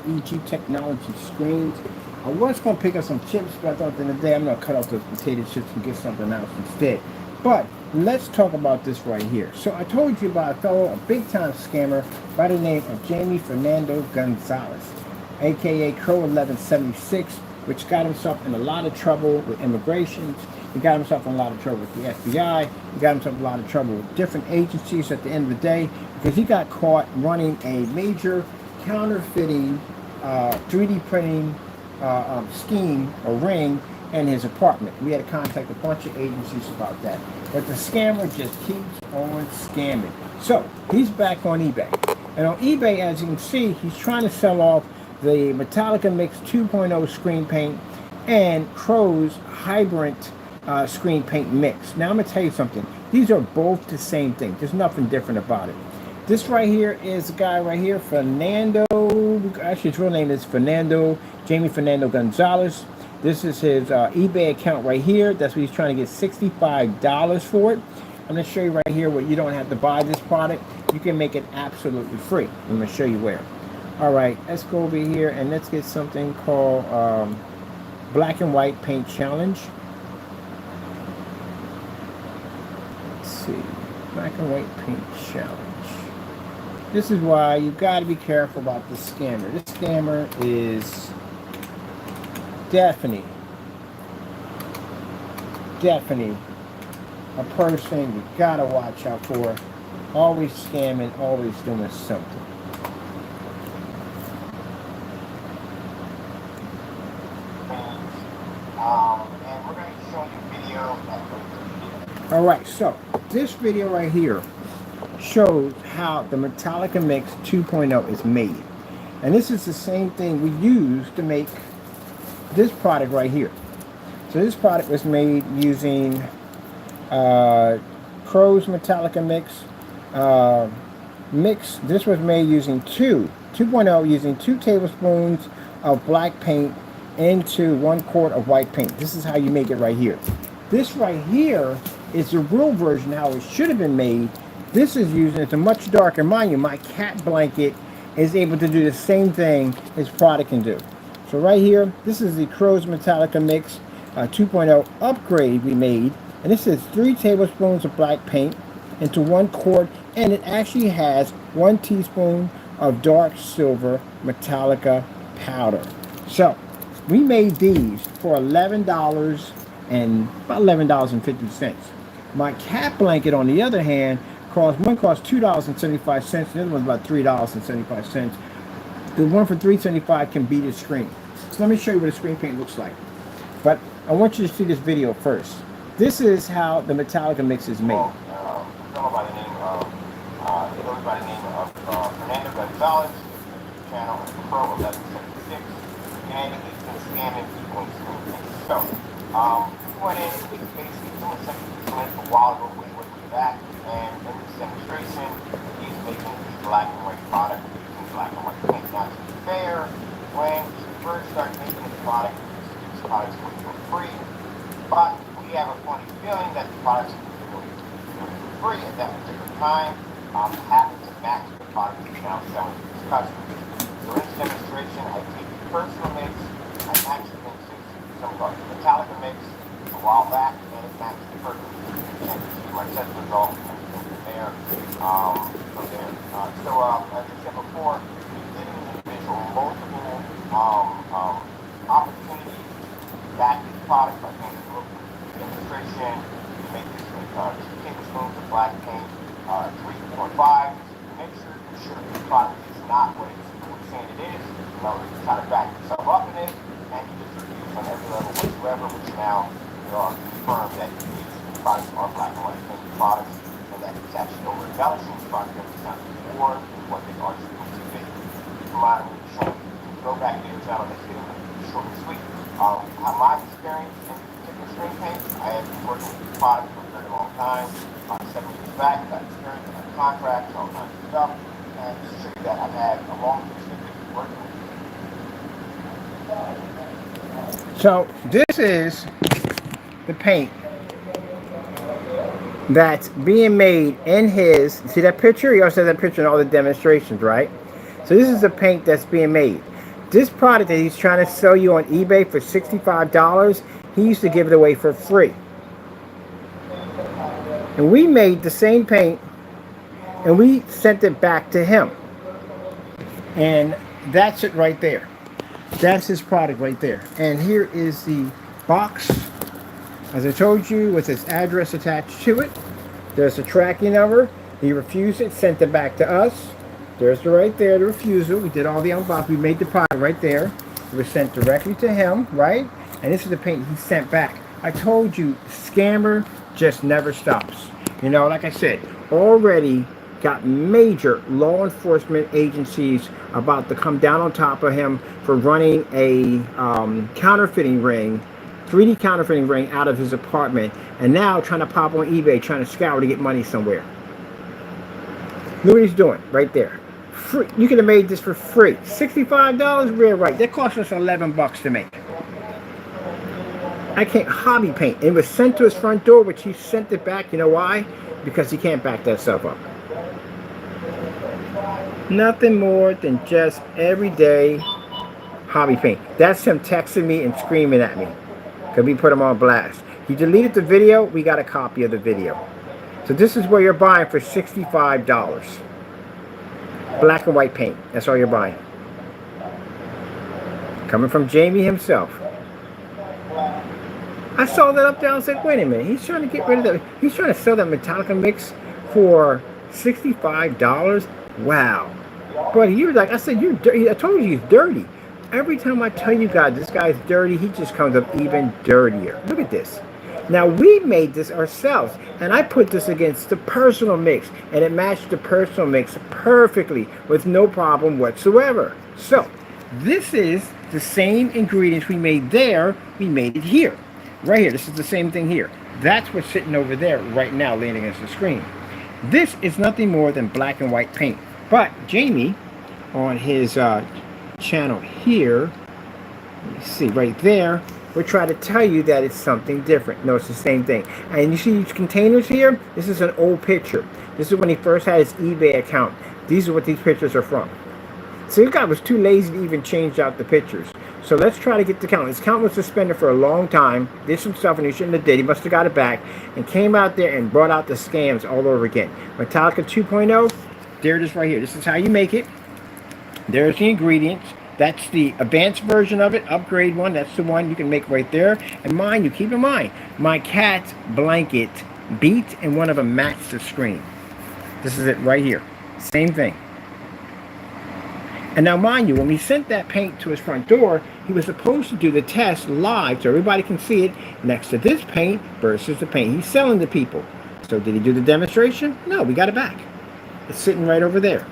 EG Technology screens. I was going to pick up some chips, but I thought at the end of the day I'm going to cut off those potato chips and get something else instead. But let's talk about this right here. So I told you about a fellow, a big-time scammer by the name of Jaime Fernando Gonzalez, aka Crow 1176, which got himself in a lot of trouble with immigration. He got himself in a lot of trouble with the FBI. He got himself in a lot of trouble with different agencies at the end of the day because he got caught running a major counterfeiting, 3D printing scheme or ring in his apartment. We had to contact a bunch of agencies about that. But the scammer just keeps on scamming. So he's back on eBay. And on eBay, as you can see, he's trying to sell off the Metallica Mix 2.0 screen paint and Crow's Hybrid screen paint mix. Now I'm going to tell you something. These are both the same thing. There's nothing different about it. This right here is the guy right here, Fernando. Actually, his real name is Fernando, Jaime Fernando Gonzalez. This is his eBay account right here. That's what he's trying to get $65 for it. I'm going to show you right here where you don't have to buy this product. You can make it absolutely free. I'm going to show you where. All right, let's go over here and let's get something called Black and White Paint Challenge. Let's see, Black and White Paint Challenge. This is why you got to be careful about this scammer. This scammer is definitely a person you got to watch out for. Always scamming, always doing something. And we're going to show you a video. All right, so this video right here shows how the Metallica Mix 2.0 is made. And this is the same thing we use to make this product right here. So this product was made using Crow's Metallica Mix. This was made using 2.0 using 2 tablespoons of black paint into 1 quart of white paint. This is how you make it right here. This right here is the real version how it should have been made. This is using, it's a much darker. Mind you, my cat blanket is able to do the same thing this product can do. So right here, this is the Crow's Metallica Mix 2.0 upgrade we made. And this is 3 tablespoons of black paint into 1 quart. And it actually has 1 teaspoon of dark silver Metallica powder. So we made these for $11 and about $11.50. My cat blanket, on the other hand, one cost $2.75, the other one's about $3.75. The one for $3.75 can beat the screen. So let me show you what a screen paint looks like. But I want you to see this video first. This is how the Metallica Mix is made. By the name of Fernando Gonzalez, channel Pro 1176, and he's been scamming people in screen paint. So, we went in, we basically doing something a while ago, we went back, and in this demonstration, he's making these black and white product using black and white paint. Now, to be fair, when we first started making this product were for free, but we have a funny feeling that the products were free at that particular time, happened to match the product we're now selling to these customers. So in this demonstration, I take the personal mix, I matched it into some of our Metallica mix a while back, and it matched perfectly. And you see my test results from there. So as I said before, we're giving the individual multiple opportunities to back this product by doing a little demonstration. You make this with 2 tablespoons of black paint, 3.5. Make sure the product is not what it's saying it is. You know, you try to back yourself up in it, and you just reviews on every level whatsoever, which now you are confirmed that these products are black and white paint products, and that it's actually over embellishing the product every time more than what they are supposed to be. Keep in mind, when you go back to your channel, this video is short and sweet. How my experience in particular screen paint, I have been working with this product for a very long time. 7 years back, got experience, got contracts, all kinds of stuff, and just to show you that I've had a long history working with. So this is the paint that's being made in his, see that picture? He also has that picture in all the demonstrations, right? So this is the paint that's being made. This product that he's trying to sell you on eBay for $65, he used to give it away for free. And we made the same paint and we sent it back to him. And that's it right there. That's his product right there. And here is the box, as I told you, with his address attached to it. There's a tracking number. He refused it, sent it back to us. There's the right there, the refusal. We did all the unboxing. We made the product right there. It was sent directly to him, right? And this is the paint he sent back. I told you, scammer just never stops. You know, like I said, already got major law enforcement agencies about to come down on top of him for running a counterfeiting ring, 3D counterfeiting ring out of his apartment, and now trying to pop on eBay, trying to scour to get money somewhere. Look what he's doing right there. Free. You could have made this for free. $65, real right. That cost us 11 bucks to make. I can't hobby paint. It was sent to his front door, which he sent it back. You know why? Because he can't back that stuff up. Nothing more than just everyday hobby paint. That's him texting me and screaming at me because we put him on blast. He deleted the video. We got a copy of the video. So this is where you're buying for $65. Black and white paint. That's all you're buying. Coming from Jaime himself. I saw that up there. I was like, wait a minute. He's trying to get rid of that. He's trying to sell that Metallica mix for $65. Wow. But you're like, I said, you're dirty. I told you he's dirty. Every time I tell you guys this guy's dirty, he just comes up even dirtier. Look at this. Now, we made this ourselves, and I put this against the personal mix, and it matched the personal mix perfectly with no problem whatsoever. So, this is the same ingredients we made there, we made it here. Right here, this is the same thing here. That's what's sitting over there right now, laying against the screen. This is nothing more than black and white paint. But Jaime, on his channel here, let me see, right there, we'll try to tell you that it's something different. No, it's the same thing. And you see these containers here? This is an old picture. This is when he first had his eBay account. These are what these pictures are from. So this guy was too lazy to even change out the pictures. So let's try to get the count. His count was suspended for a long time. Did some stuff and he shouldn't have did. He must have got it back and came out there and brought out the scams all over again. Metallica 2.0, there it is right here. This is how you make it. There's the ingredients. That's the advanced version of it, upgrade one. That's the one you can make right there. And mind you, keep in mind, my cat's blanket beat and one of them matched the screen. This is it right here. Same thing. And now mind you, when we sent that paint to his front door, he was supposed to do the test live so everybody can see it next to this paint versus the paint he's selling to people. So did he do the demonstration? No, we got it back. It's sitting right over there.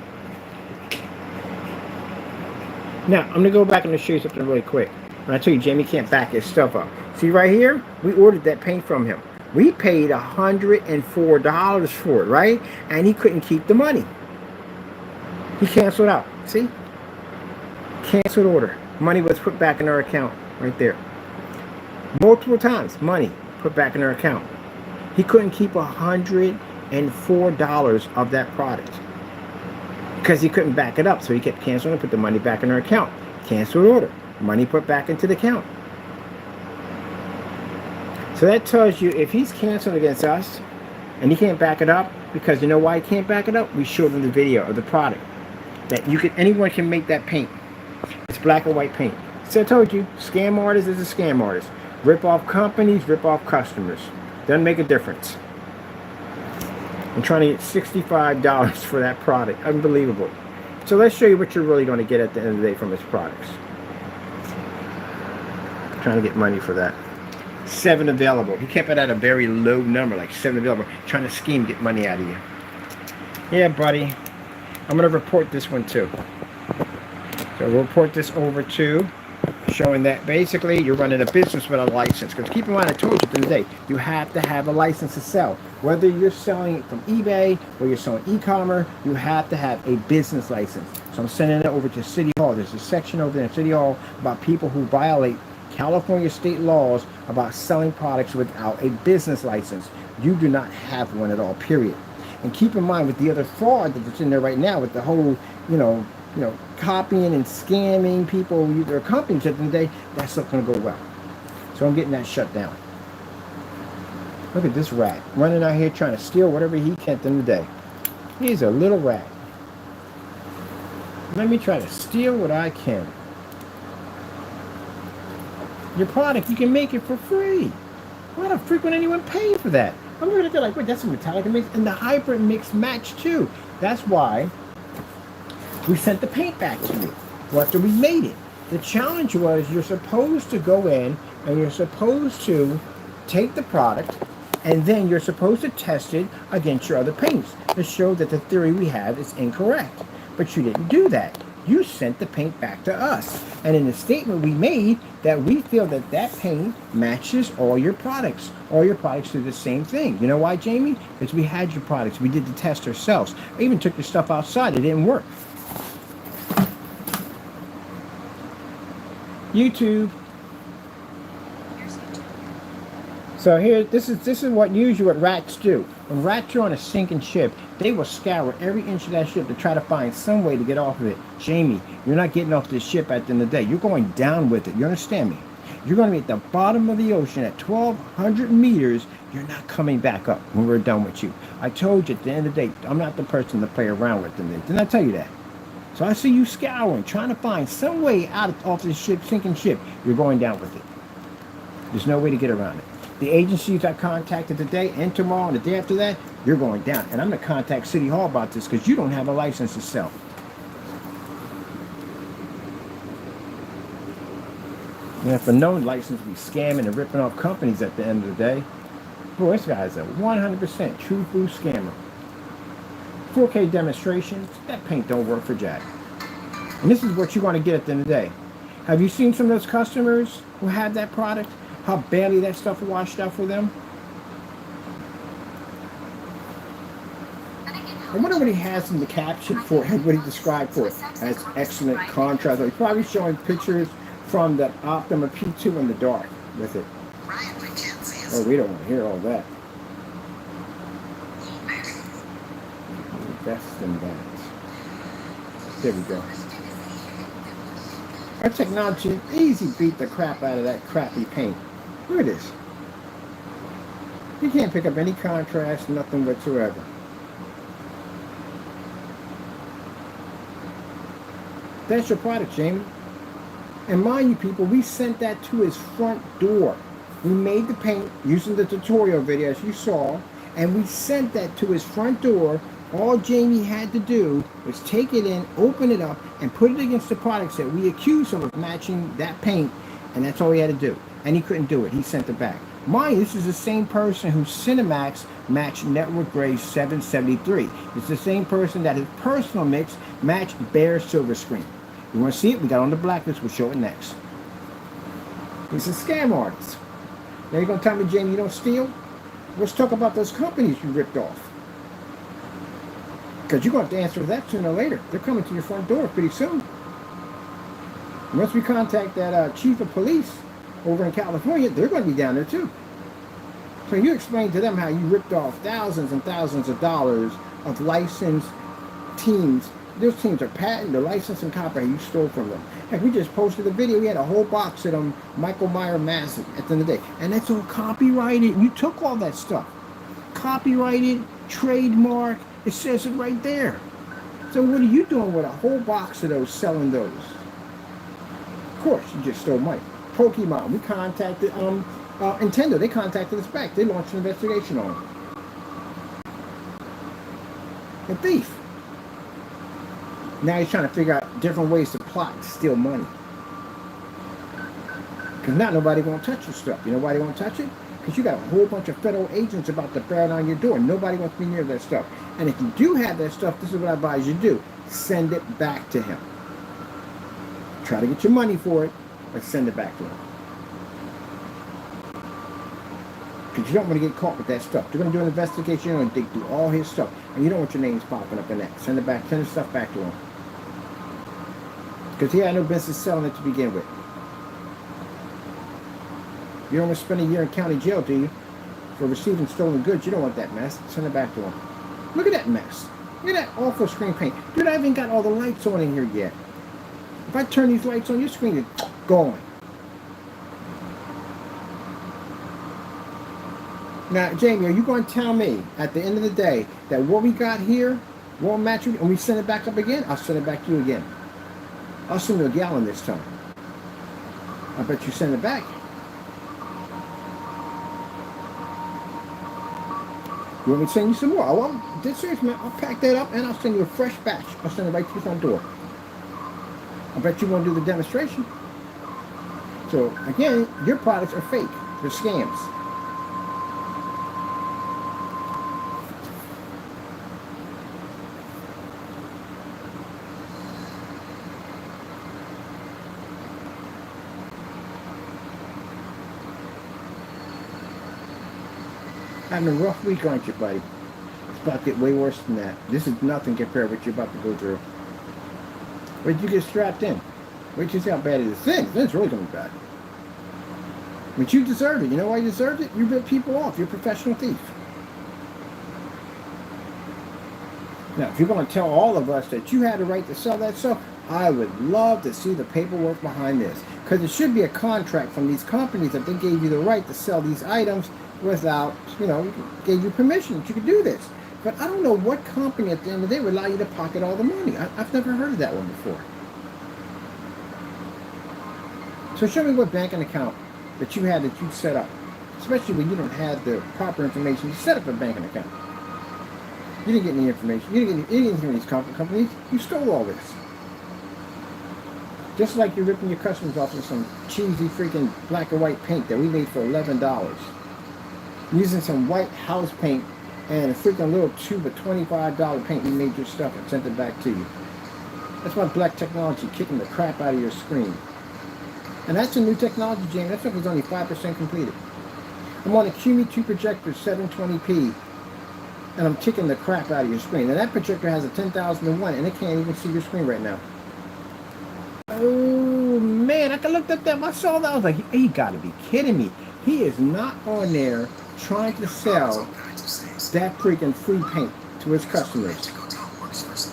Now, I'm going to go back and show you something really quick. When I tell you Jaime can't back his stuff up. See right here? We ordered that paint from him. We paid $104 for it, right? And he couldn't keep the money. He canceled out. See? Canceled order. Money was put back in our account right there. Multiple times, money put back in our account. He couldn't keep $104 of that product because he couldn't back it up. So he kept canceling and put the money back in our account. Canceled order. Money put back into the account. So that tells you if he's canceled against us and he can't back it up, because you know why he can't back it up? We showed him the video of the product. That you can, anyone can make that paint. It's black and white paint. So I told you, scam artist is a scam artist. Rip off companies, rip off customers. Doesn't make a difference. I'm trying to get $65 for that product. Unbelievable. So let's show you what you're really going to get at the end of the day from his products. Trying to get money for that. 7 available. He kept it at a very low number, like 7 available. Trying to scheme, get money out of you. Yeah, buddy. I'm going to report this one too. So we'll report this over to, showing that basically you're running a business with a license. Because keep in mind, I told you today, you have to have a license to sell. Whether you're selling it from eBay or you're selling e-commerce, you have to have a business license. So I'm sending it over to City Hall. There's a section over there in City Hall about people who violate California state laws about selling products without a business license. You do not have one at all, period. And keep in mind with the other fraud that's in there right now, with the whole, you know, copying and scamming people, their companies at the end of the day, that's not going to go well. So I'm getting that shut down. Look at this rat running out here trying to steal whatever he can at the end of the day. He's a little rat. Let me try to steal what I can. Your product, you can make it for free. Why the freak would anyone pay for that? I'm looking at that like, wait, that's a Metallica mix and the hybrid mix match too. That's why we sent the paint back to you after we made it. The challenge was you're supposed to go in and you're supposed to take the product and then you're supposed to test it against your other paints to show that the theory we have is incorrect. But you didn't do that. You sent the paint back to us. And in the statement we made that we feel that that paint matches all your products. All your products do the same thing. You know why, Jamie? Because we had your products. We did the test ourselves. I even took your stuff outside. It didn't work. YouTube. So here, this is what usually what rats do. When rats are on a sinking ship, they will scour every inch of that ship to try to find some way to get off of it. Jamie, you're not getting off this ship at the end of the day. You're going down with it. You understand me? You're going to be at the bottom of the ocean at 1,200 meters. You're not coming back up when we're done with you. I told you at the end of the day, I'm not the person to play around with. Didn't I tell you that? So I see you scouring, trying to find some way off this ship, sinking ship. You're going down with it. There's no way to get around it. The agencies I contacted today and tomorrow and the day after that, you're going down. And I'm going to contact City Hall about this because you don't have a license to sell. And for no license to be scamming and ripping off companies at the end of the day, boy, this guy's a 100% true blue scammer. 4K demonstrations, that paint don't work for Jack. And this is what you want to get at the end of the day. Have you seen some of those customers who have that product? How badly that stuff washed out for them? I wonder what he has in the caption for it, what he described for it as excellent contrast. He's probably showing pictures from the Optima P2 in the dark with it. Oh, we don't want to hear all that. Best than that. There we go. Our technology easy beat the crap out of that crappy paint. Look at this. You can't pick up any contrast, nothing whatsoever. That's your product, Jamie. And mind you, people, we sent that to his front door. We made the paint using the tutorial video, as you saw, and we sent that to his front door. All Jamie had to do was take it in, open it up, and put it against the products that we accused him of matching that paint, and that's all he had to do. And he couldn't do it. He sent it back. Mind you, this is the same person who Cinemax matched Network Gray 773. It's the same person that his personal mix matched Bare Silver Screen. You want to see it? We got on the blacklist. We'll show it next. He's a scam artist. Now you're going to tell me, Jamie, you don't steal? Let's talk about those companies you ripped off. Because you're going to have to answer that sooner or later. They're coming to your front door pretty soon. Once we contact that chief of police over in California, they're going to be down there too. So you explain to them how you ripped off thousands and thousands of dollars of licensed teams. Those teams are patent, they're licensed and copyright. You stole from them. Heck, we just posted a video. We had a whole box of them Michael Meyer masks at the end of the day. And that's all copyrighted. You took all that stuff. Copyrighted, trademark. It says it right there. So what are you doing with a whole box of those, selling those? Of course, you just stole money. Pokemon, we contacted Nintendo. They contacted us back. They launched an investigation on them. A thief. Now he's trying to figure out different ways to plot to steal money. Because now nobody won't touch your stuff. You know why they won't touch it? Because you got a whole bunch of federal agents about to bear on your door. Nobody wants to be near that stuff. And if you do have that stuff, this is what I advise you to do. Send it back to him. Try to get your money for it, but send it back to him. Because you don't want to get caught with that stuff. They're going to do an investigation. You're going to dig through all his stuff. And you don't want your names popping up in that. Send it back. Send the stuff back to him. Because he had no business selling it to begin with. You don't want to spend a year in county jail, do you? For receiving stolen goods. You don't want that mess. Send it back to him. Look at that mess. Look at that awful screen paint. Dude, I haven't got all the lights on in here yet. If I turn these lights on, your screen is gone. Now, Jamie, are you going to tell me at the end of the day that what we got here won't match you and we send it back up again? I'll send it back to you again. I'll send you a gallon this time. I bet you send it back. You want me to send you some more? I won't. This serious, man. I'll pack that up and I'll send you a fresh batch. I'll send it right to your front door. I bet you won't do the demonstration. So, again, your products are fake. They're scams. Having a rough week, aren't you, buddy? It's about to get way worse than that. This is nothing compared to what you're about to go through. Wait till you get strapped in. Wait till you see how bad it is. It's really going to be bad. But you deserve it. You know why you deserved it? You rip people off. You're a professional thief. Now, if you're going to tell all of us that you had the right to sell that stuff, I would love to see the paperwork behind this. Because it should be a contract from these companies that they gave you the right to sell these items without, gave you permission that you could do this. But I don't know what company at the end of the day would allow you to pocket all the money. I've never heard of that one before. So show me what banking account that you had that you set up, especially when you don't have the proper information. You set up a banking account. You didn't get any information. You didn't get anything from these companies. You stole all this. Just like you're ripping your customers off with some cheesy freaking black and white paint that we made for $11. Using some white house paint and a freaking little tube of $25 paint, we made your stuff and sent it back to you. That's my black technology kicking the crap out of your screen. And that's a new technology, James. That stuff is only 5% completed. I'm on a QE2 projector, 720p, and I'm kicking the crap out of your screen. And that projector has a 10,001, and it can't even see your screen right now. Oh, man, I looked up that. I saw that. I was like, he got to be kidding me. He is not on there trying to sell that freaking free paint to his customers.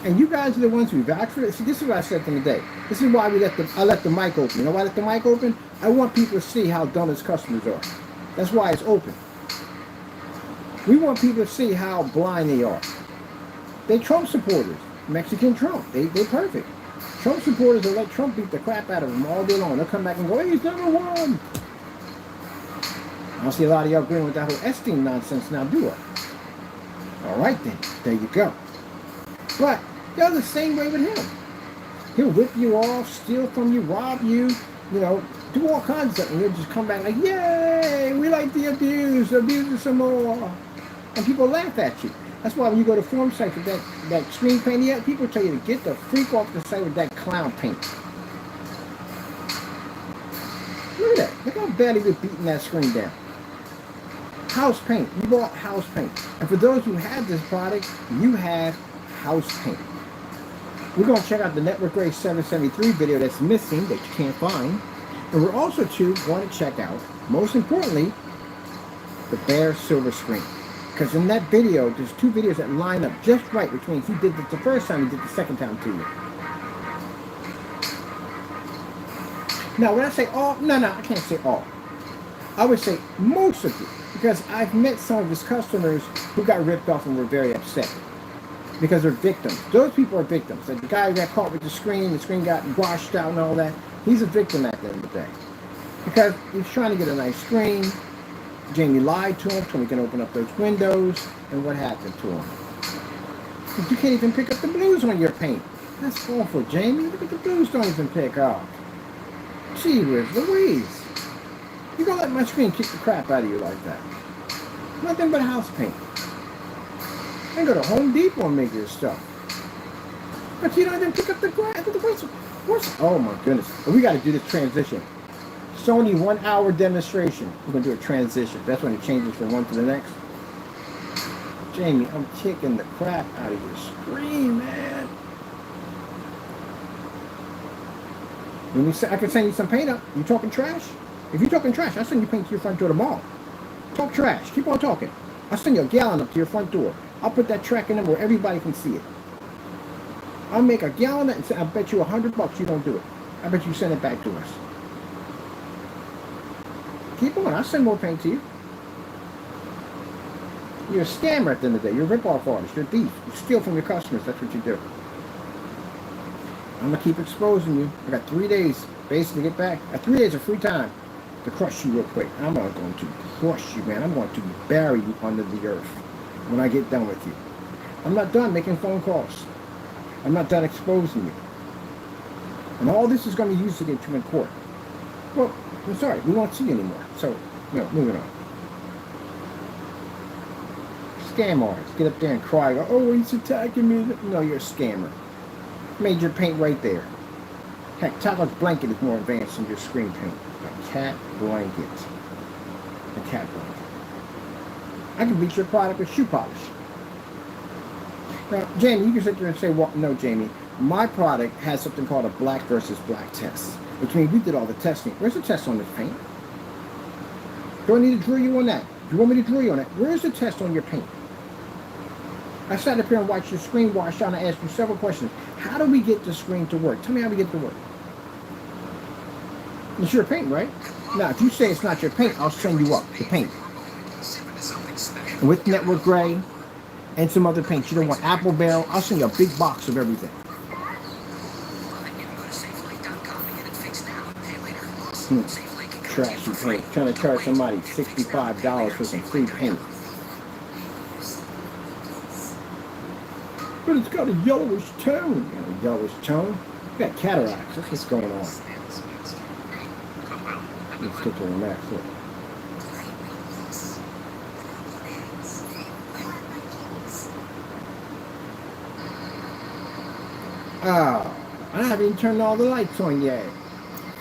And you guys are the ones who vouch for it. See, this is what I said from the day. This is why I let the mic open. You know why I let the mic open? I want people to see how dumb his customers are. That's why it's open. We want people to see how blind they are. They Trump supporters. Mexican Trump. They're perfect. Trump supporters will let Trump beat the crap out of them all day long. They'll come back and go, hey, he's number one. I don't see a lot of y'all agreeing with that whole Epstein nonsense now, do I? All right, then. There you go. But y'all the same way with him. He'll whip you off, steal from you, rob you, do all kinds of stuff. And he'll just come back like, yay, we like the abuse it some more. And people laugh at you. That's why when you go to forum sites with that screen paint, people tell you to get the freak off the site with that clown paint. Look at that. Look how badly we're beating that screen down. House paint. You bought house paint. And for those who have this product, you have house paint. We're going to check out the Network Grade 773 video that's missing, that you can't find. And we're also, going to check out, most importantly, the bare silver screen. Because in that video, there's two videos that line up just right, which means he did it the first time, he did the second time to you. Now, when I say all, no, I can't say all. I would say most of it, because I've met some of his customers who got ripped off and were very upset. Because they're victims. Those people are victims. Like the guy who got caught with the screen got washed out and all that, he's a victim at the end of the day. Because he's trying to get a nice screen. Jamie lied to him, told him he can open up those windows, and what happened to him? You can't even pick up the blues on your paint. That's awful, Jamie. Look at the blues don't even pick up. Gee whiz Louise. You gonna let my screen kick the crap out of you like that? Nothing but house paint. I go to Home Depot and make this stuff. But you don't even pick up the grass. Oh my goodness. We got to do this transition. Sony 1 hour demonstration. We're going to do a transition. That's when it changes from one to the next. Jamie, I'm kicking the crap out of your screen, man. I can send you some paint up. You talking trash? If you're talking trash, I'll send you paint to your front door tomorrow. Talk trash. Keep on talking. I'll send you a gallon up to your front door. I'll put that tracking number where everybody can see it. I'll make a gallon and I bet you $100 you don't do it. I bet you send it back to us. Keep on. I'll send more paint to you. You're a scammer at the end of the day. You're a rip-off artist. You're a thief. You steal from your customers. That's what you do. I'm going to keep exposing you. I got 3 days basically to get back. I got 3 days of free time to crush you real quick. I'm not going to crush you, man. I'm going to bury you under the earth when I get done with you. I'm not done making phone calls. I'm not done exposing you. And all this is going to be used against you in court. Well, I'm sorry. We won't see you anymore. So, moving on. Scam artists. Get up there and cry. Go, oh, he's attacking me. No, you're a scammer. Made your paint right there. Heck, Tyler's blanket is more advanced than your screen paint. A cat blanket. A cat blanket. I can beat your product with shoe polish. Now, Jamie, you can sit there and say, well, no, Jamie, my product has something called a black versus black test, which means we did all the testing. Where's the test on this paint? Do I need to drill you on that? Do you want me to drill you on that? Where's the test on your paint? I sat up here and watched your screen wash down and asked you several questions. How do we get the screen to work? Tell me how we get it to work. It's your paint, right? Now, if you say it's not your paint, I'll send you up the paint. With network gray and some other paints. You don't want apple barrel. I'll send you a big box of everything. Trashy paint. Trying to charge somebody $65 for some free paint. But it's got a yellowish tone. A yellowish tone? You got cataracts. That's what's going on. Let's get to the next one. Oh, I haven't even turned all the lights on yet.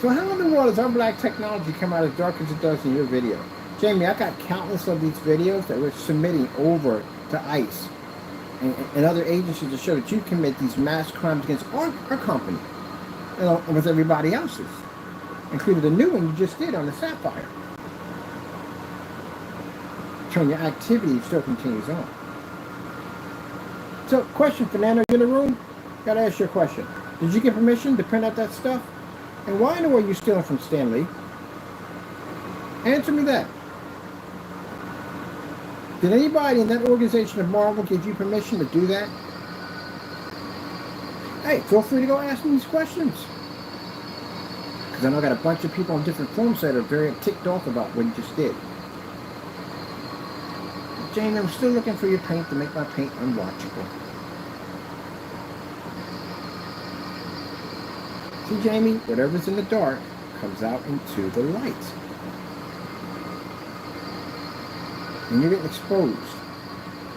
So how in the world does our black technology come out as dark as it does in your video? Jamie, I got countless of these videos that we're submitting over to ICE and other agencies to show that you commit these mass crimes against our company and with everybody else's, including the new one you just did on the Sapphire. Showing your activity still continues on. So, question, Fernando, you in the room? Gotta ask you a question. Did you get permission to print out that stuff? And why in the world are you stealing from Stanley? Answer me that. Did anybody in that organization of Marvel give you permission to do that? Hey, feel free to go ask me these questions. Because I know I got a bunch of people on different forums that are very ticked off about what you just did. Jane, I'm still looking for your paint to make my paint unwatchable. See, Jamie, whatever's in the dark comes out into the light. And you're getting exposed.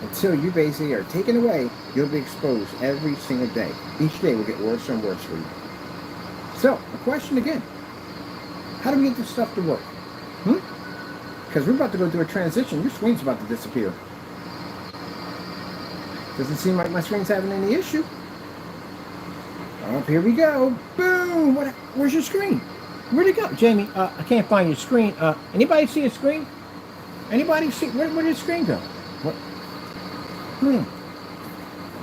Until you basically are taken away, you'll be exposed every single day. Each day will get worse and worse for you. So, the question again. How do we get this stuff to work? Because we're about to go through a transition. Your screen's about to disappear. Doesn't seem like my screen's having any issue. Oh, here we go. Boom! Where's your screen? Where'd it go? Jamie, I can't find your screen. Anybody see a screen? Anybody see? Where did your screen go? What?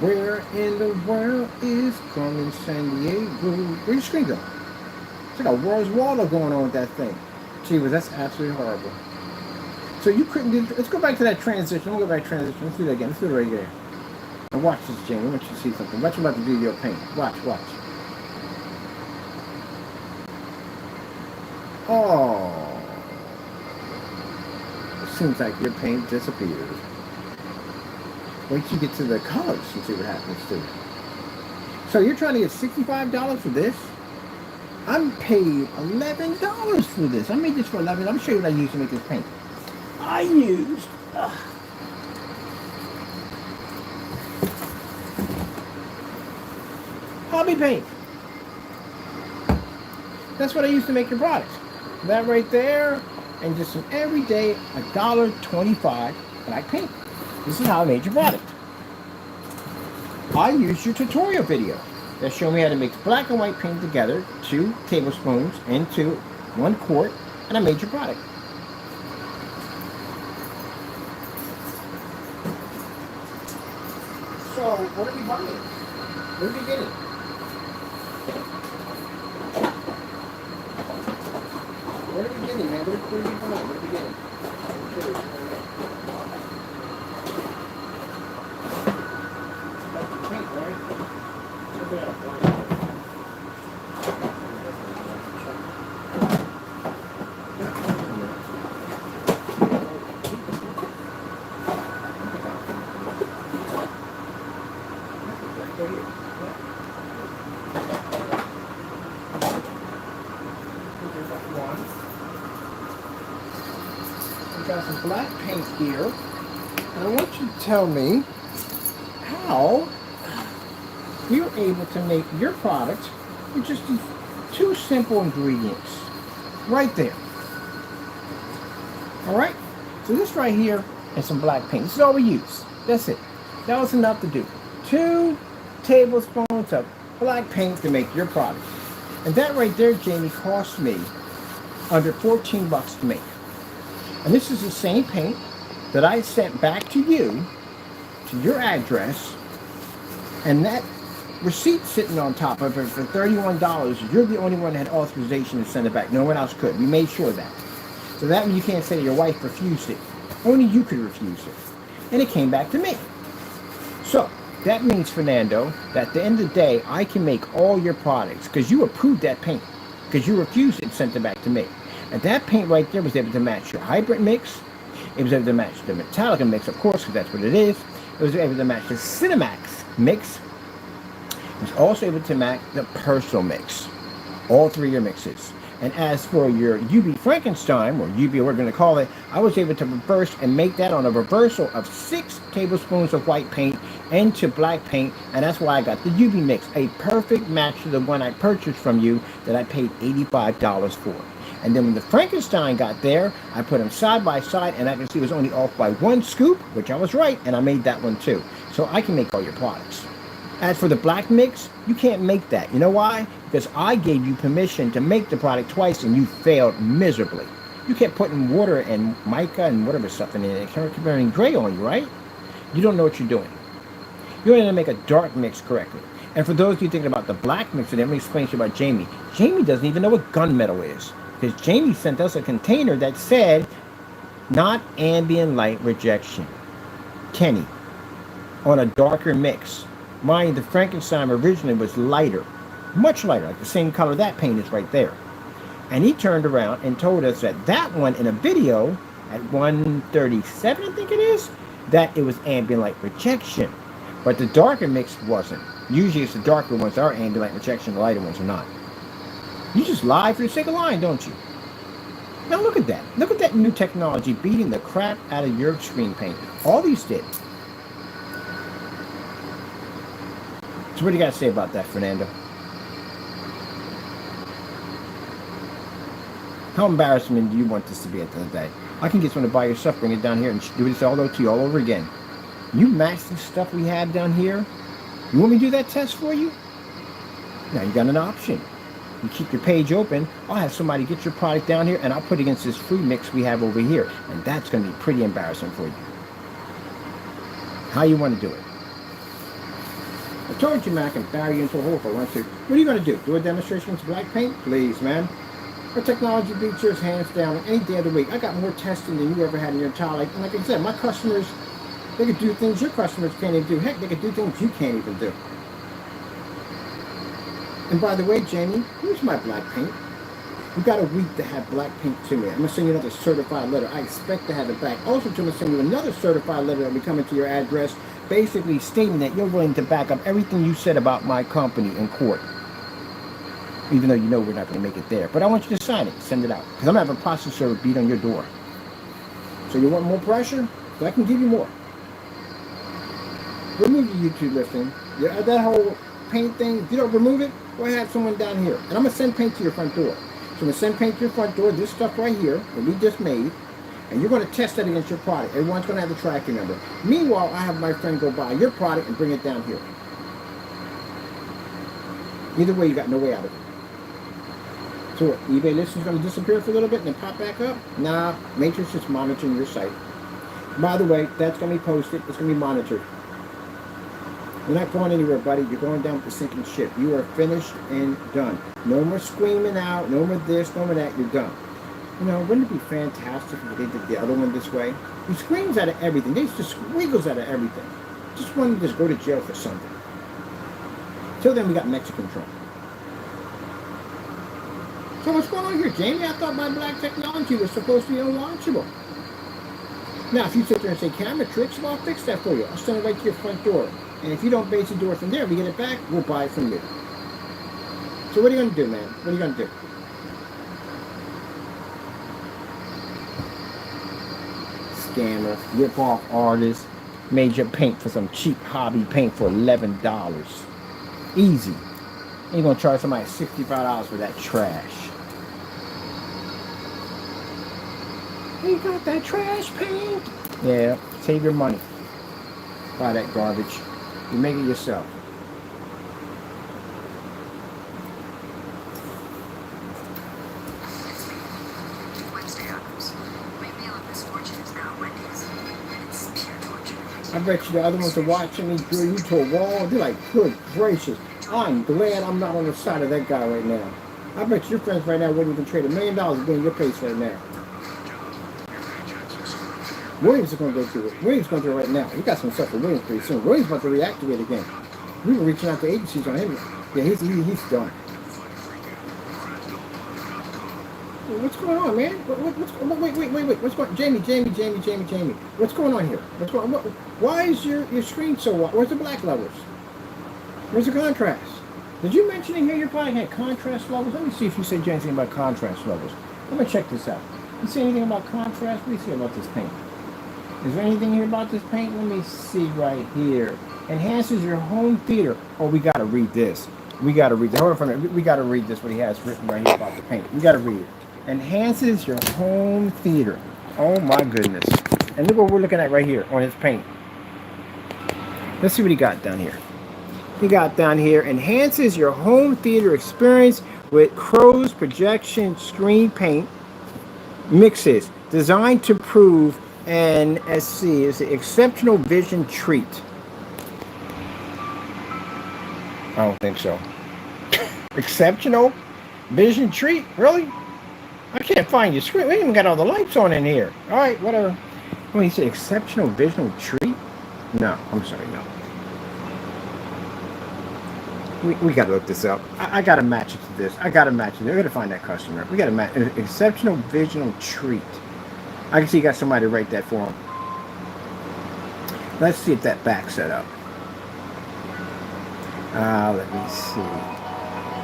Where in the world is Carmen San Diego? Where'd your screen go? It's like a Where's Waldo going on with that thing. Gee, that's absolutely horrible. So you couldn't do... Let's go back to that transition. We'll go back to transition. Let's do that again. Let's do it right there. Now watch this, Jamie. I want you to see something. Watch, I'm about to do your paint. Watch. Oh. It seems like your paint disappeared. Wait till you get to the colors and see what happens to it. So you're trying to get $65 for this? I'm paid $11 for this. I made this for $11. Let me show you what I used to make this paint. I used... hobby paint. That's what I used to make your products. That right there, and just some everyday $1.25 black paint. This is how I made your product. I used your tutorial video that showed me how to mix black and white paint together, 2 tablespoons into 1 quart, and I made your product. So, what are we buying? Where did you get it? Where did you get it, man? Where did you come out? Where did you get it? That's the paint, right? Check it out. Got some black paint here, and I want you to tell me how we were able to make your product with just these two simple ingredients right there. Alright, so this right here is some black paint. This is all we use. That's it. That was enough to do. 2 tablespoons of black paint to make your product. And that right there, Jamie, cost me under 14 bucks to make. And this is the same paint that I sent back to you, to your address, and that receipt sitting on top of it for $31. You're the only one that had authorization to send it back. No one else could. We made sure of that. So that means you can't say your wife refused it. Only you could refuse it. And it came back to me. So that means, Fernando, that at the end of the day, I can make all your products because you approved that paint. Because you refused it and sent it back to me. And that paint right there was able to match your hybrid mix. It was able to match the Metallica mix, of course, because that's what it is. It was able to match the Cinemax mix. It was also able to match the Personal mix. All 3 of your mixes. And as for your UB Frankenstein, or UB we're going to call it, I was able to reverse and make that on a reversal of 6 tablespoons of white paint into black paint. And that's why I got the UB mix. A perfect match to the one I purchased from you that I paid $85 for. And then when the Frankenstein got there, I put them side by side, and I can see it was only off by 1 scoop, which I was right, and I made that one too. So I can make all your products. As for the black mix, you can't make that. You know why? Because I gave you permission to make the product twice, and you failed miserably. You kept putting water and mica and whatever stuff in it. It kept turning gray on you, right? You don't know what you're doing. You want to make a dark mix correctly. And for those of you thinking about the black mix, let me explain to you about Jamie. Jamie doesn't even know what gunmetal is. Because Jamie sent us a container that said, not ambient light rejection. Kenny, on a darker mix. Mind, the Frankenstein originally was lighter. Much lighter, like the same color that paint is right there. And he turned around and told us that that one in a video, at 137 I think it is, that it was ambient light rejection. But the darker mix wasn't. Usually it's the darker ones that are ambient light rejection, the lighter ones are not. You just lie for the sake of lying, don't you? Now look at that. Look at that new technology beating the crap out of your screen paint. All these did. So what do you got to say about that, Fernando? How embarrassing do you want this to be at the end of the day? I can get someone to buy your stuff, bring it down here, and do this all over to you all over again. You match the stuff we have down here. You want me to do that test for you? Now you got an option. You keep your page open, I'll have somebody get your product down here and I'll put it against this free mix we have over here. And that's going to be pretty embarrassing for you. How you want to do it? I told you, man, I can bury you into a hole for one second. What are you going to do? Do a demonstration with black paint? Please, man. Our technology beats yours hands down any day of the week. I got more testing than you ever had in your entire life. And like I said, my customers, they could do things your customers can't even do. Heck, they could do things you can't even do. And by the way, Jamie, here's my black paint. We've got a week to have black paint to me. I'm going to send you another certified letter. I expect to have it back. Also, I'm going to send you another certified letter that will be coming to your address, basically stating that you're willing to back up everything you said about my company in court. Even though you know we're not going to make it there. But I want you to sign it. Send it out. Because I'm going to have a process server beat on your door. So you want more pressure? So I can give you more. Remove your YouTube listing. Yeah, that whole paint thing, if you don't remove it, go ahead and have someone down here. And I'm going to send paint to your front door. So I'm going to send paint to your front door, this stuff right here, that we just made, and you're going to test that against your product. Everyone's going to have the tracking number. Meanwhile, I have my friend go buy your product and bring it down here. Either way, you got no way out of it. So what, eBay listing's going to disappear for a little bit and then pop back up? Nah, Matrix is monitoring your site. By the way, that's going to be posted. It's going to be monitored. You're not going anywhere, buddy. You're going down with the sinking ship. You are finished and done. No more screaming out. No more this, no more that. You're done. You know, wouldn't it be fantastic if they did the other one this way? He screams out of everything. They just squiggles out of everything. Just wanted to just go to jail for something. Till then, we got Mexican Trump. So what's going on here, Jamie? I thought my black technology was supposed to be unwatchable. Now, if you sit there and say camera tricks, well, I'll fix that for you. I'll send it right to your front door. And if you don't base the door from there, we get it back, we'll buy it from you. So what are you going to do, man? What are you going to do? Scammer, rip-off artist, made your paint for some cheap hobby paint for $11. Easy. You're going to charge somebody $65 for that trash. You got that trash paint? Yeah, save your money. Buy that garbage. You make it yourself. I bet you the other ones are watching me drill you to a wall. They're like, good gracious. I'm glad I'm not on the side of that guy right now. I bet your friends right now wouldn't even trade $1 million to be in your place right now. Williams is going to go through it. Williams is going to do it right now. We got some stuff for Williams pretty soon. Williams about to reactivate again. We were reaching out to agencies on him. Yeah, he's done. What's going on, man? Wait. What's going on? Jamie. What's going on here? Why is your screen so wide? Where's the black levels? Where's the contrast? Did you mention in here your probably had contrast levels? Let me see if you said anything about contrast levels. Let me check this out. You see anything about contrast? What do you see about this paint? Is there anything here about this paint? Let me see right here. Enhances your home theater. Oh, we got to read this. We got to read this. Hold on for a minute. We got to read this, what he has written right here about the paint. We got to read it. Enhances your home theater. Oh, my goodness. And look what we're looking at right here on his paint. Let's see what he got down here. He got down here, enhances your home theater experience with Crow's projection screen paint mixes. Designed to prove and let's see, it's an exceptional vision treat. I don't think so. Exceptional vision treat? Really? I can't find your screen. We ain't even got all the lights on in here. All right, whatever. When you say exceptional visual treat? No, I'm sorry, no. We got to look this up. I got to match it to this. I got to match it. I got to find that customer. We got to match an exceptional visual treat. I can see you got somebody to write that for him. Let's see if that back set up. Let me see.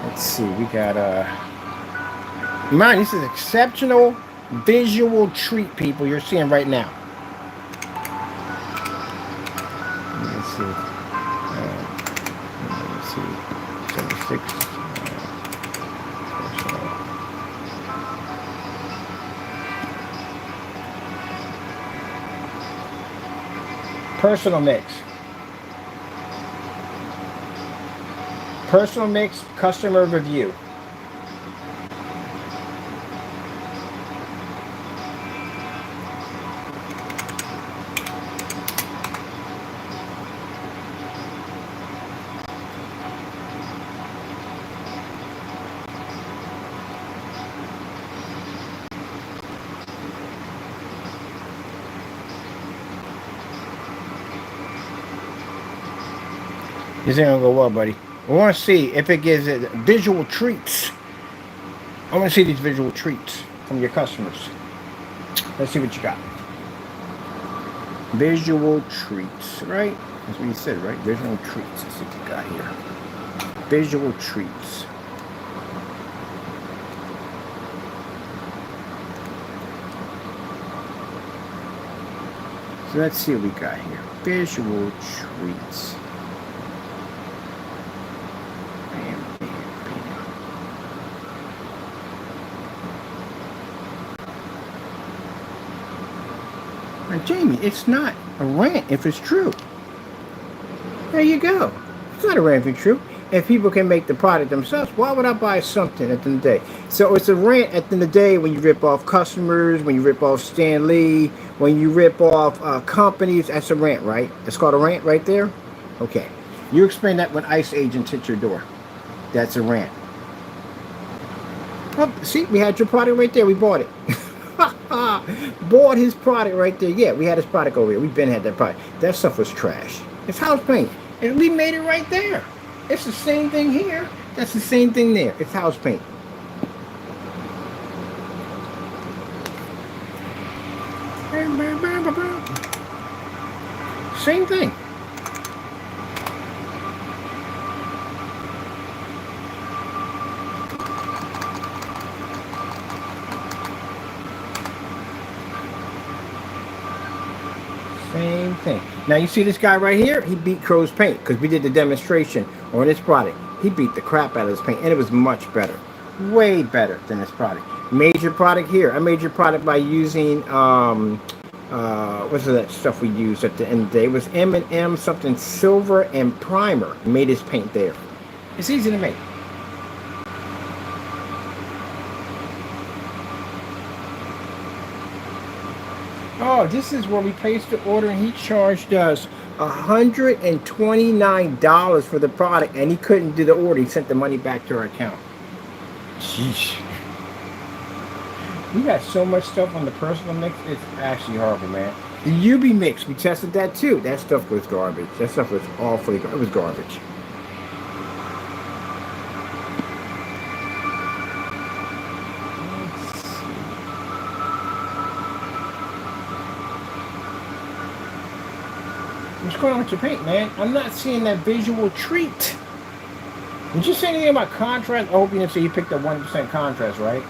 Let's see. We got mine. This is exceptional visual treat, people. You're seeing right now. Let me see. Let me see. 76. Personal mix. Personal mix, customer review. This ain't gonna go well, buddy. We want to see if it gives it visual treats. I want to see these visual treats from your customers. Let's see what you got. Visual treats, right? That's what you said, right? Visual treats. Let's see what you got here. Visual treats. So let's see what we got here. Visual treats. Jamie, it's not a rant if it's true. There you go. It's not a rant if it's true. If people can make the product themselves, why would I buy something at the end of the day? So it's a rant at the end of the day when you rip off customers, when you rip off Stan Lee, when you rip off companies. That's a rant, right? It's called a rant right there? Okay. You explain that when ICE agents hit your door. That's a rant. Oh, see, we had your product right there. We bought it. Bought his product right there. Yeah, we had his product over here. We've been had that product. That stuff was trash. It's house paint. And we made it right there. It's the same thing here. That's the same thing there. It's house paint. Same thing. Same thing. Now you see this guy right here? He beat Crow's paint because we did the demonstration on this product. He beat the crap out of this paint, and it was much better. Way better than this product. Major product here. I made your product by using what's that stuff we used at the end of the day? It was M&M something silver and primer. Made his paint there. It's easy to make. Oh, this is where we placed the order and he charged us $129 for the product, and he couldn't do the order. He sent the money back to our account. Sheesh. We got so much stuff on the personal mix, it's actually horrible, man. The UB mix, we tested that too. That stuff was garbage. That stuff was awfully garbage. It was garbage. What's going on with your paint, man? I'm not seeing that visual treat. Did you say anything about contrast? I hope you didn't say you picked up 1% contrast, right?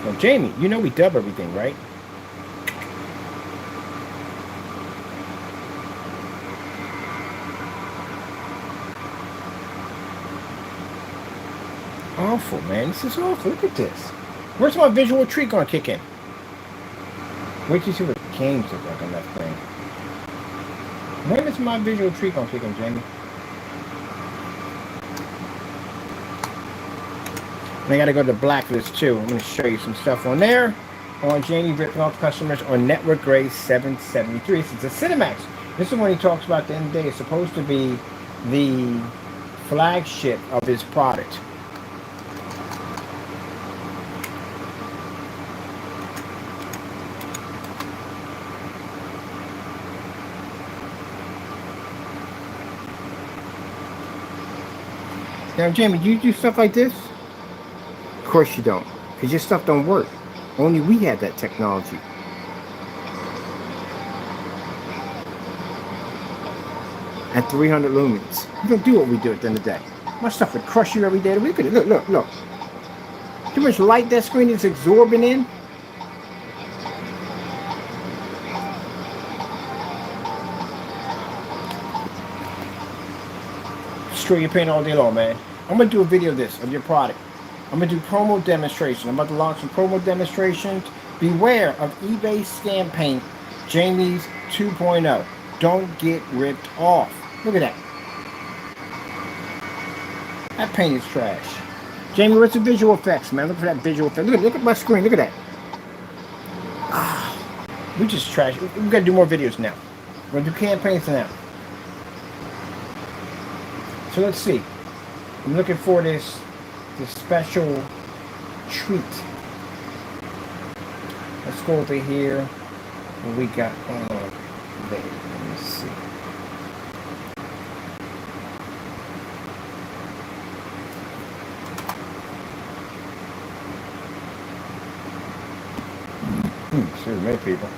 Now, Jamie, you know we dub everything, right? Awful, man. This is awful. Look at this. Where's my visual treat gonna kick in? Wait till you see what the games look like on that thing. When is my visual treat gonna kick in, Jamie? And I gotta go to the blacklist too. I'm gonna show you some stuff on there. On Jamie ripping off customers on Network Gray 773. This is a Cinemax. This is when he talks about the end of the day. It's supposed to be the flagship of his product. Now, Jamie, do you do stuff like this? Of course you don't, because your stuff don't work. Only we had that technology. At 300 lumens. You don't do what we do at the end of the day. My stuff would crush you every day of the week. Look, look, look. Too much light that screen is absorbing in. Destroy your paint all day long, man. I'm gonna do a video of this, of your product. I'm gonna do promo demonstration. I'm about to launch some promo demonstrations. Beware of eBay scam paint, Jamie's 2.0. Don't get ripped off. Look at that. That paint is trash. Jamie, what's the visual effects, man? Look for that visual effect. Look at my screen. Look at that. Ah, we just trash. We gotta do more videos now. We're gonna do campaigns now. So let's see. I'm looking for this special treat. Let's go over here. What we got on there? Let me see. Excuse me, people.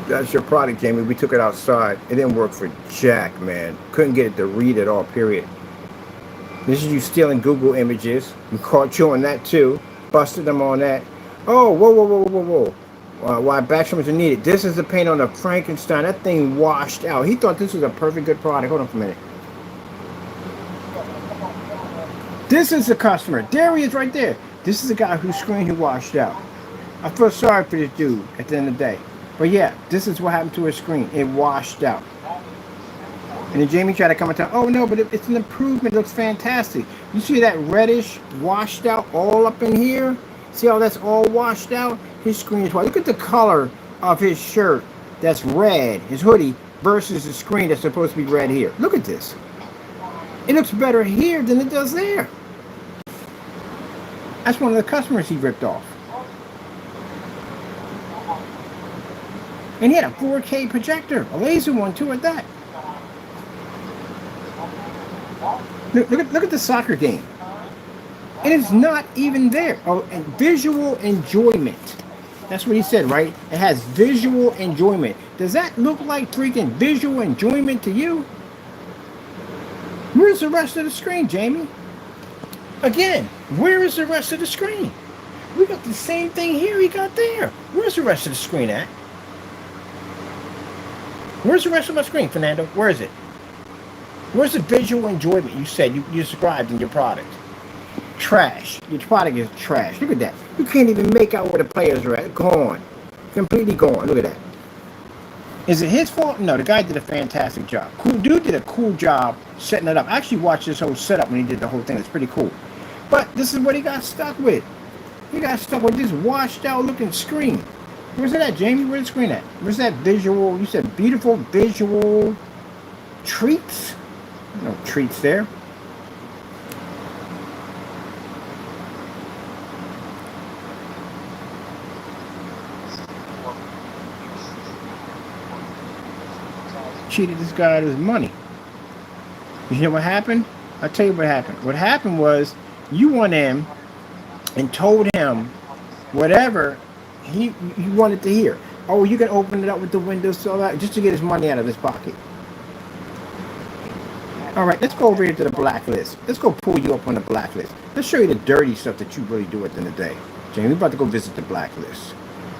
That's your product, Jamie. We took it outside. It didn't work for jack, man. Couldn't get it to read at all, period. This is you stealing Google images. We caught you on that, too. Busted them on that. Oh, whoa, whoa, whoa, whoa, whoa. Why backstrums are needed. This is the paint on the Frankenstein. That thing washed out. He thought this was a perfect good product. Hold on for a minute. This is the customer. There he is right there. This is the guy whose screen he washed out. I feel sorry for this dude at the end of the day. But yeah, this is what happened to her screen. It washed out. And then Jamie tried to come and tell, oh no, but it's an improvement. It looks fantastic. You see that reddish washed out all up in here? See how that's all washed out? His screen is white. Look at the color of his shirt that's red, his hoodie, versus the screen that's supposed to be red here. Look at this. It looks better here than it does there. That's one of the customers he ripped off. And he had a 4K projector, a laser one too at that. Look at the soccer game. And it's not even there. Oh, and visual enjoyment. That's what he said, right? It has visual enjoyment. Does that look like freaking visual enjoyment to you? Where's the rest of the screen, Jamie? Again, where is the rest of the screen? We got the same thing here he got there. Where's the rest of the screen at? Where's the rest of my screen, Fernando? Where is it? Where's the visual enjoyment you said you described in your product? Trash. Your product is trash. Look at that. You can't even make out where the players are at. Gone. Completely gone. Look at that. Is it his fault? No, the guy did a fantastic job. Cool dude did a cool job setting it up. I actually watched this whole setup when he did the whole thing. It's pretty cool. But this is what he got stuck with. He got stuck with this washed out looking screen. Where's it at, Jamie? Where's the screen at? Where's that visual? You said beautiful visual treats? No treats there. Cheated this guy out of his money. You know what happened? I'll tell you what happened. What happened was you went in and told him whatever he wanted to hear. Oh, you can open it up with the windows, so that just to get his money out of his pocket. All right, let's go over here to the blacklist. Let's go pull you up on the blacklist. Let's show you the dirty stuff that you really do at the end of the day. Jamie, we're about to go visit the blacklist.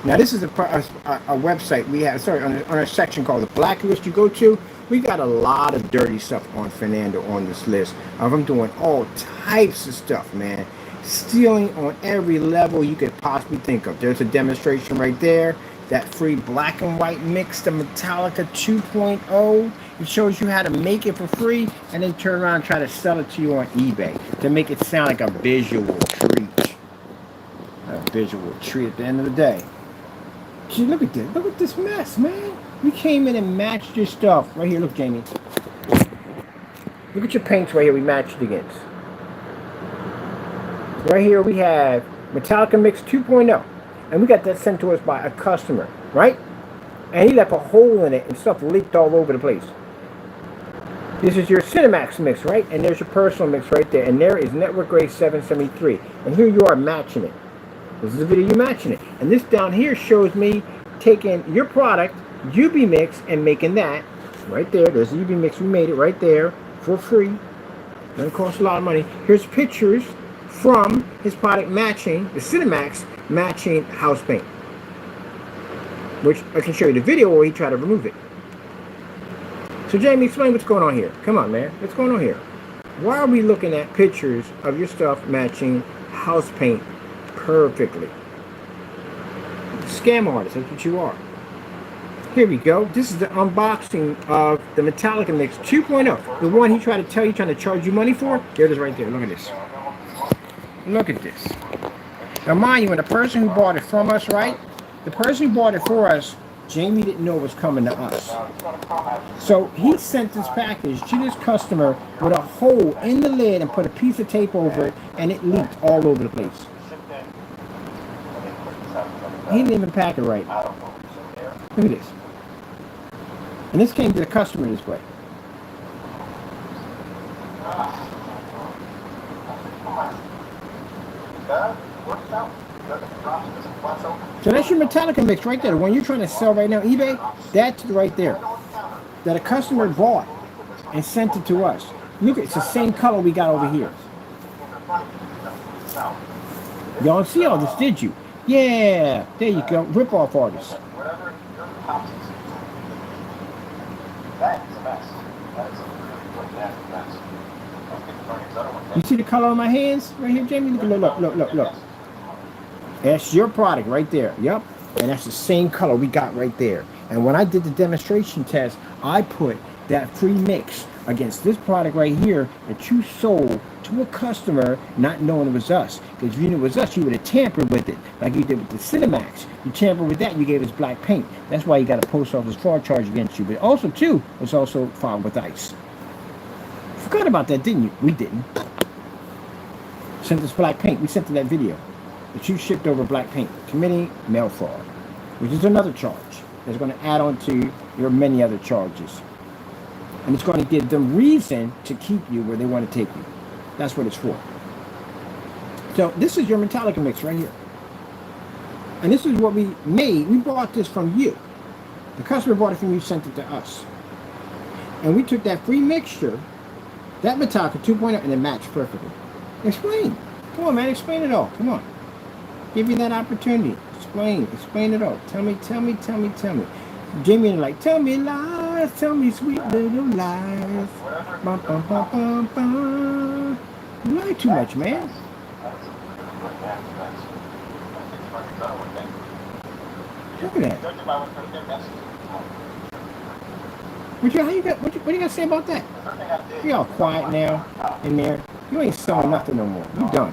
Now, this is a website we have, on a section called the blacklist you go to. We got a lot of dirty stuff on Fernando on this list of him doing all types of stuff, man. Stealing on every level you could possibly think of. There's a demonstration right there. That free black and white mix, the Metallica 2.0. It shows you how to make it for free and then turn around and try to sell it to you on eBay to make it sound like a visual treat. A visual treat at the end of the day. Gee, look at this. Look at this mess, man. We came in and matched your stuff. Right here, look, Jamie. Look at your paints right here we matched it against. Right here we have Metallica Mix 2.0. And we got that sent to us by a customer, right? And he left a hole in it and stuff leaked all over the place. This is your Cinemax mix, right? And there's your personal mix right there. And there is Network Grade 773. And here you are matching it. This is a video you matching it. And this down here shows me taking your product, UB Mix, and making that right there. There's the UB Mix. We made it right there for free. Doesn't cost a lot of money. Here's pictures from his product matching, the Cinemax matching house paint. Which I can show you the video where he tried to remove it. So Jamie, explain what's going on here. Come on, man. What's going on here? Why are we looking at pictures of your stuff matching house paint perfectly? Scam artist, that's what you are. Here we go. This is the unboxing of the Metallica Mix 2.0. The one he tried to tell you, trying to charge you money for. There it is right there. Look at this. Look at this. Now mind you, when the person who bought it from us, right? The person who bought it for us, Jamie didn't know it was coming to us. So he sent this package to this customer with a hole in the lid and put a piece of tape over it, and it leaked all over the place. He didn't even pack it right. Look at this. And this came to the customer this way. So that's your Metallica mix right there. The one you're trying to sell right now, eBay, that's right there. That a customer bought and sent it to us. Look, it's the same color we got over here. Y'all see all this, did you? Yeah, there you go. Rip-off artist. You see the color on my hands right here, Jamie? Look. That's your product right there. Yep. And that's the same color we got right there. And when I did the demonstration test, I put that free mix against this product right here that you sold to a customer not knowing it was us. Because if you knew it was us, you would have tampered with it like you did with the Cinemax. You tampered with that and you gave us black paint. That's why you got a post office fraud charge against you. But also, too, was also filed with ICE. Forgot about that, didn't you? We didn't. Sent us black paint. We sent to that video that you shipped over black paint, committing mail fraud, which is another charge that's going to add on to your many other charges. And it's going to give them reason to keep you where they want to take you. That's what it's for. So this is your Metallica mix right here. And this is what we made. We bought this from you. The customer bought it from you, sent it to us. And we took that free mixture, that Metallica 2.0, and it matched perfectly. Explain. Come on, man. Explain it all. Come on. Give you that opportunity. Explain it all. Tell me. Jamie like, tell me lies, tell me sweet little lies. Bum, bum, bum, bum, bum. You lie too much, man. Look at that. What you got to say about that? You all quiet now in there. You ain't selling nothing no more. You done.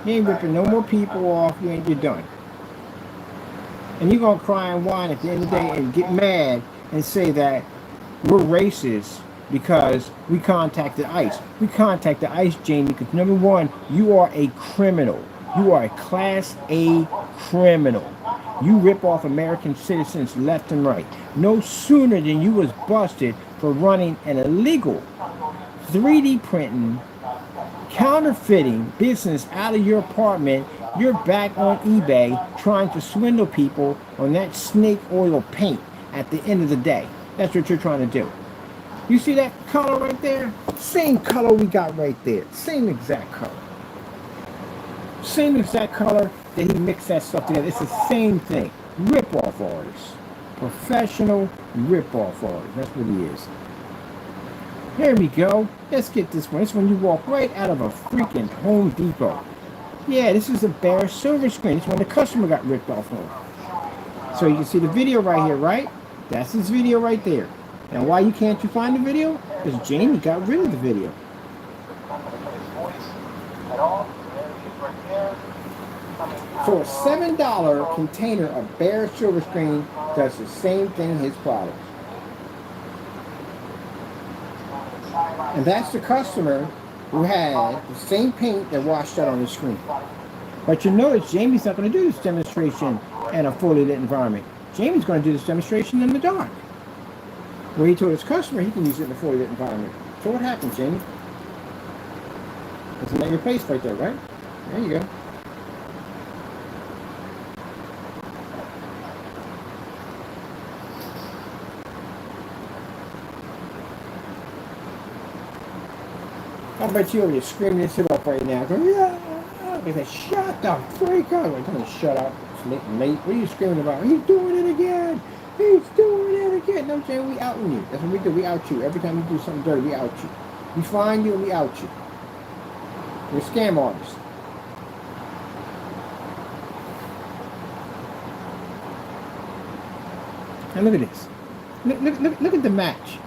You ain't ripping no more people off. You're done. And you're going to cry and whine at the end of the day and get mad and say that we're racist because we contacted ICE. We contacted ICE, Jamie, because number one, you are a criminal. You are a Class A criminal. You rip off American citizens left and right. No sooner than you was busted for running an illegal 3D printing, counterfeiting business out of your apartment, you're back on eBay trying to swindle people on that snake oil paint at the end of the day. That's what you're trying to do. You see that color right there? Same color we got right there. Same exact color. Same exact color that he mixed that stuff together. It's the same thing. Rip-off artist. Professional rip-off artist. That's what he is. Here we go. Let's get this one. This one you walk right out of a freaking Home Depot. Yeah, this is a bare silver screen. This one the customer got ripped off on. So you can see the video right here, right? That's his video right there. Now why can't you find the video? Because Jamie got rid of the video. So a $7 container of bare silver screen does the same thing his product. And that's the customer who had the same paint that washed out on the screen. But you notice Jamie's not going to do this demonstration in a fully lit environment. Jamie's going to do this demonstration in the dark. Where he told his customer he can use it in a fully lit environment. So what happens, Jamie? Isn't that your face right there, right? There you go. I bet you over here screaming this shit up right now. Going, yeah. They say, shut the freak up. I'm telling you, shut up. It's late. What are you screaming about? He's doing it again. He's doing it again. No, I'm saying we outing you. That's what we do. We out you. Every time you do something dirty, we out you. We find you and we out you. We're scam artists. And look at this. Look at the match.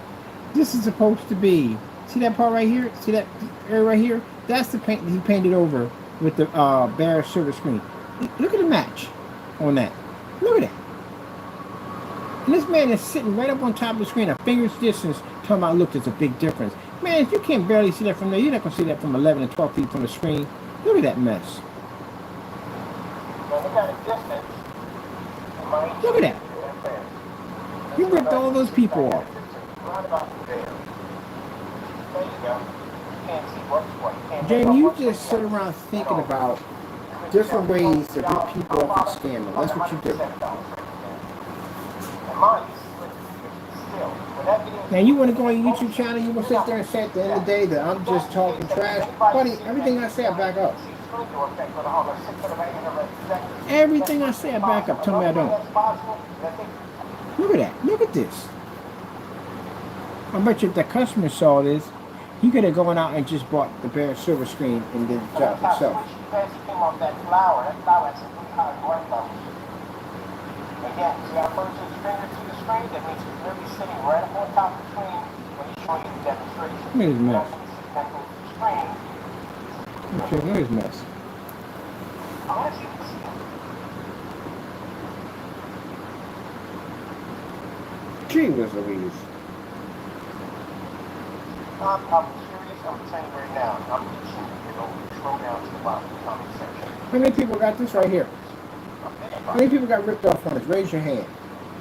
This is supposed to be. See that part right here? See that area right here? That's the paint that he painted over with the bare silver screen. Look at the match on that. Look at that. And this man is sitting right up on top of the screen, a finger's distance, talking about, look, there's a big difference. Man, if you can't barely see that from there, you're not going to see that from 11 and 12 feet from the screen. Look at that mess. Look at that. You ripped all those people off. Jamie, you just sit around thinking about different ways to rip people off and scam them. That's what you do. Now you want to go on your YouTube channel, you want to sit there and say at the end of the day that I'm just talking trash. Buddy, everything I say I back up. Everything I say I back up. Tell me I don't. Look at that. Look at this. I bet you if the customer saw this, he could have gone out and just bought the bare silver screen and did the job himself. Again, see how close the screen to the screen? That means he's literally sitting right up on top of the screen when he's showing you the demonstration. Look at his mess. Screen. Okay, look at his mess. I want to see this. Gee whiz Louise. I'm serious. I'm saying right now. I'm sure you know. Scroll down to the bottom of the comment section. How many people got this right here? How many people got ripped off on this? Raise your hand.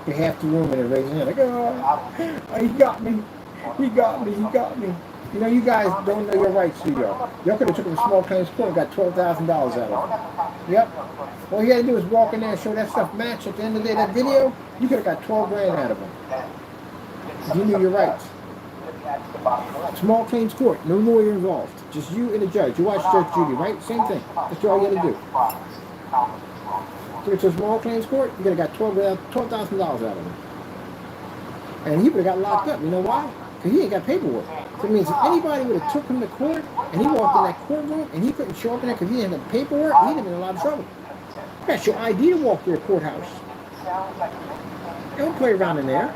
You half the room and then raise your hand. Like, oh, he got me. He got me. He got me. You know, you guys don't know your rights, do y'all? Y'all could have took him to small claims court and got $12,000 out of him. Yep. All you had to do was walk in there and show that stuff match at the end of the day, that video, you could have got 12 grand out of him. You knew your rights. Small claims court, no lawyer involved. Just you and the judge. You watch Judge Judy, right? Same thing. That's all you had to do. So it's a small claims court, you could have got $12,000 out of him. And he would have got locked up. You know why? Because he ain't got paperwork. So it means if anybody would have took him to court and he walked in that courtroom and he couldn't show up in there because he didn't have paperwork, he'd have been in a lot of trouble. That's your ID to walk through a courthouse. Don't play around in there.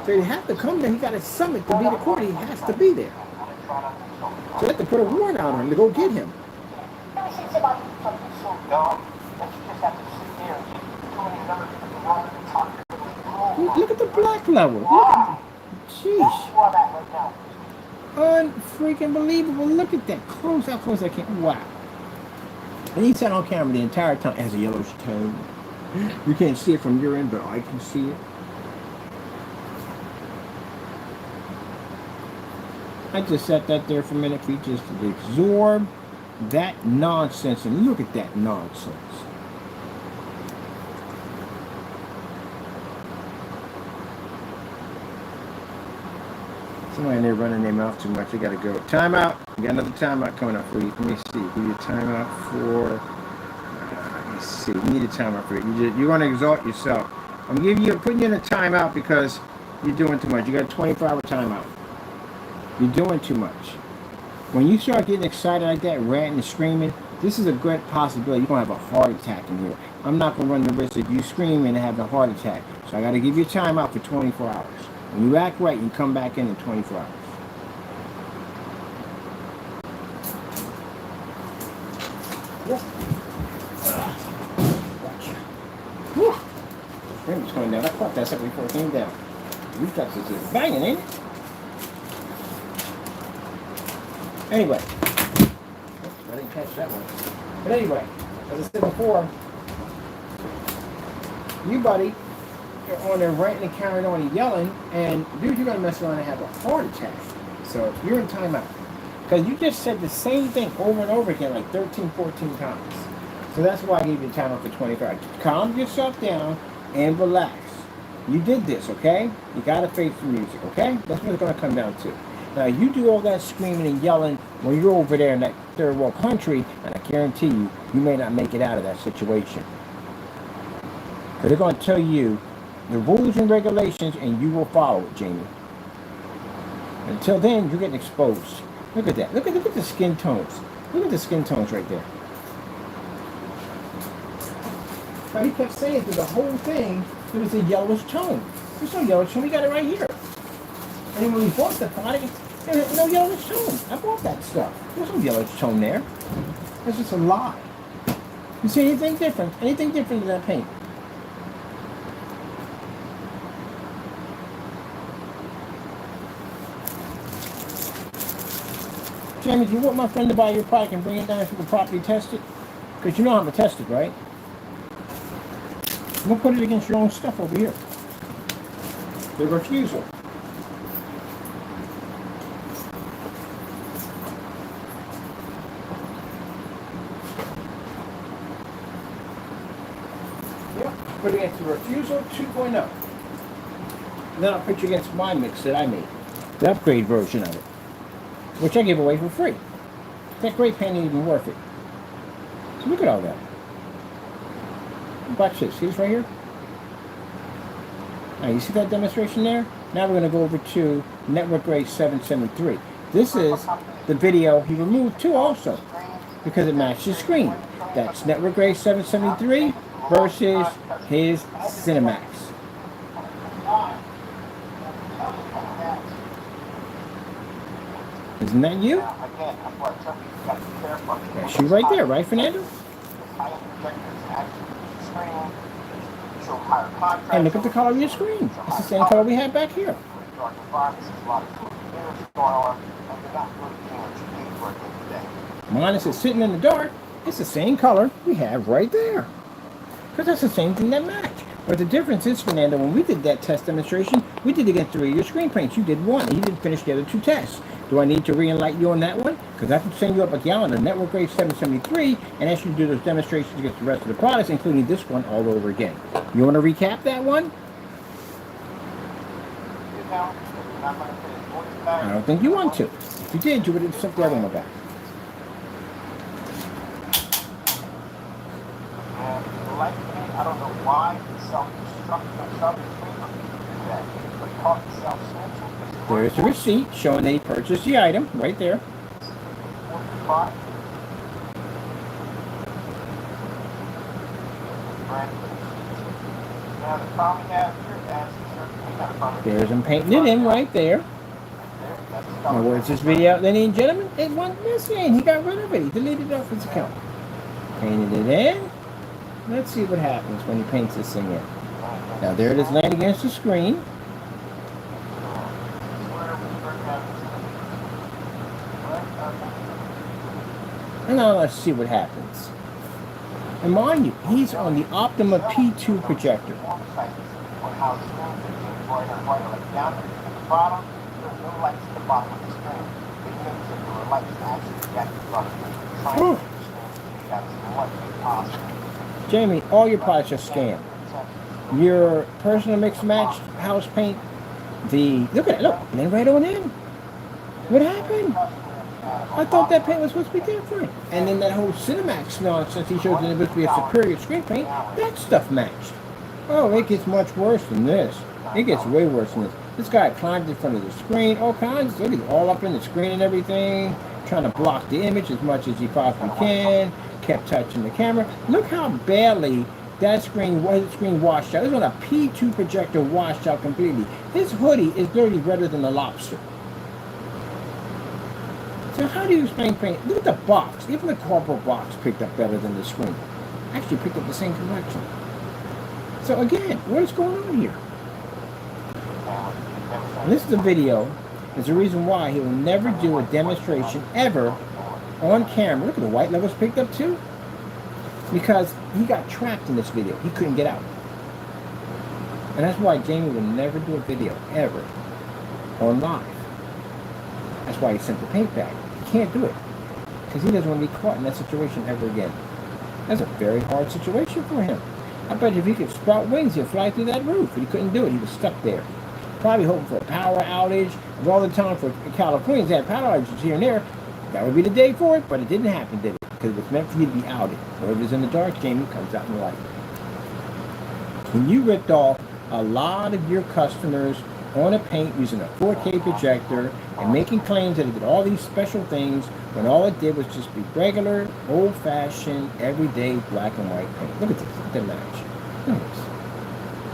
So you have to come there. He got a summit to be the court. He has to be there. So they have to put a warrant out on him to go get him. Look at the black level. Jeez. Unfreaking believable. Look at that. Close, how close I can. Wow. And he sat on camera the entire time. It has a yellowish tone. You can't see it from your end, but I can see it. I just set that there for a minute for you just to absorb that nonsense. And look at that nonsense. Somebody in there running their mouth too much. They got to go. Timeout. We got another timeout coming up for you. Let me see. We need a timeout for. Let me see. We need a timeout for you. You want to exalt yourself. I'm putting you in a timeout because you're doing too much. You got a 24-hour timeout. You're doing too much. When you start getting excited like that, ranting and screaming, this is a great possibility. You're going to have a heart attack in here. I'm not going to run the risk of you screaming and having a heart attack. So I got to give you a timeout for 24 hours. When you act right, you come back in 24 hours. Watch. Whew. Screen was coming down. I caught that second before it came down. Reflex is just banging, ain't it? Anyway. I didn't catch that one. But anyway, as I said before, you, buddy, you're on there ranting and carrying on and yelling, and dude, you're going to mess around and have a heart attack. So you're in timeout. Because you just said the same thing over and over again like 13, 14 times. So that's why I gave you timeout for 25. Calm yourself down and relax. You did this, okay? You got to face the music, okay? That's what it's going to come down to. Now, you do all that screaming and yelling when you're over there in that third world country, and I guarantee you, you may not make it out of that situation. Because they're going to tell you the rules and regulations, and you will follow it, Jamie. Until then, you're getting exposed. Look at that. Look at the skin tones. Look at the skin tones right there. Now, he kept saying through the whole thing, there was a yellowish tone. There's no yellowish tone. We got it right here. And then when we bought the product, there's no yellowish tone. I bought that stuff. There's no yellowish tone there. That's just a lie. You see anything different? Anything different than that paint? Jamie, do you want my friend to buy your product and bring it down so we can properly test it? Because you know how to test it, right? We'll put it against your own stuff over here. The refusal. Yep, put it against the refusal 2.0. And then I'll put you against my mix that I made. The upgrade version of it. Which I give away for free. That great paint ain't even worth it. So look at all that. Watch this. See this right here? Now you see that demonstration there? Now we're going to go over to Network Grade 773. This is the video he removed too also because it matched the screen. That's Network Grade 773 versus his Cinemax. Isn't that you? That's you right there, right, Fernando? And look at the color of your screen. It's the same color we have back here. Mine is sitting in the dark. It's the same color we have right there. Because that's the same thing that match. But the difference is, Fernando, when we did that test demonstration, we did against 3 of your screen prints. You did one. You didn't finish the other 2 tests. Do I need to re-enlighten you on that one? Because I can send you up a gallon of network grade 773 and ask you to do those demonstrations against the rest of the products, including this one all over again. You want to recap that one? I don't think you want to. If you did, you would have sent the other one back. I don't know why it's self-destruct. There's the receipt showing they purchased the item right there. There's him painting it in right there. Now, where's this video, ladies and gentlemen? It wasn't missing. He got rid of it. He deleted it off his account. Painted it in. Let's see what happens when he paints this thing in. Now there it is laying against the screen. And now let's see what happens. And mind you, he's on the Optima P2 projector. Ooh. Jamie, all your products are scam. Your personal mix match house paint, look at it, look, blend right on in. What happened? I thought that paint was supposed to be different. And then that whole Cinemax nonsense he showed that it was supposed to be a superior screen paint, that stuff matched. Oh, it gets much worse than this. It gets way worse than this. This guy climbed in front of the screen, all kinds, look, he's all up in the screen and everything, trying to block the image as much as he possibly can, kept touching the camera. Look how badly that screen washed out. This was a P2 projector washed out completely. His hoodie is literally redder than a lobster. So how do you explain paint? Look at the box. Even the cardboard box picked up better than the screen. Actually picked up the same collection. So again, what is going on here? And this is the video. Is the reason why he will never do a demonstration ever on camera. Look at the white levels picked up too. Because he got trapped in this video. He couldn't get out. And that's why Jaime will never do a video ever on live. That's why he sent the paint back. He can't do it. Because he doesn't want to be caught in that situation ever again. That's a very hard situation for him. I bet if he could sprout wings, he'd fly through that roof. But he couldn't do it. He was stuck there. Probably hoping for a power outage. Of all the time for Californians, they had power outages here and there. That would be the day for it, but it didn't happen, did it? Because it was meant for you to be outed. Whatever is in the dark, Jaime comes out in the light. When you ripped off a lot of your customers on a paint using a 4K projector and making claims that it did all these special things when all it did was just be regular, old-fashioned, everyday black and white paint. Look at this. Look at the match. Look at this.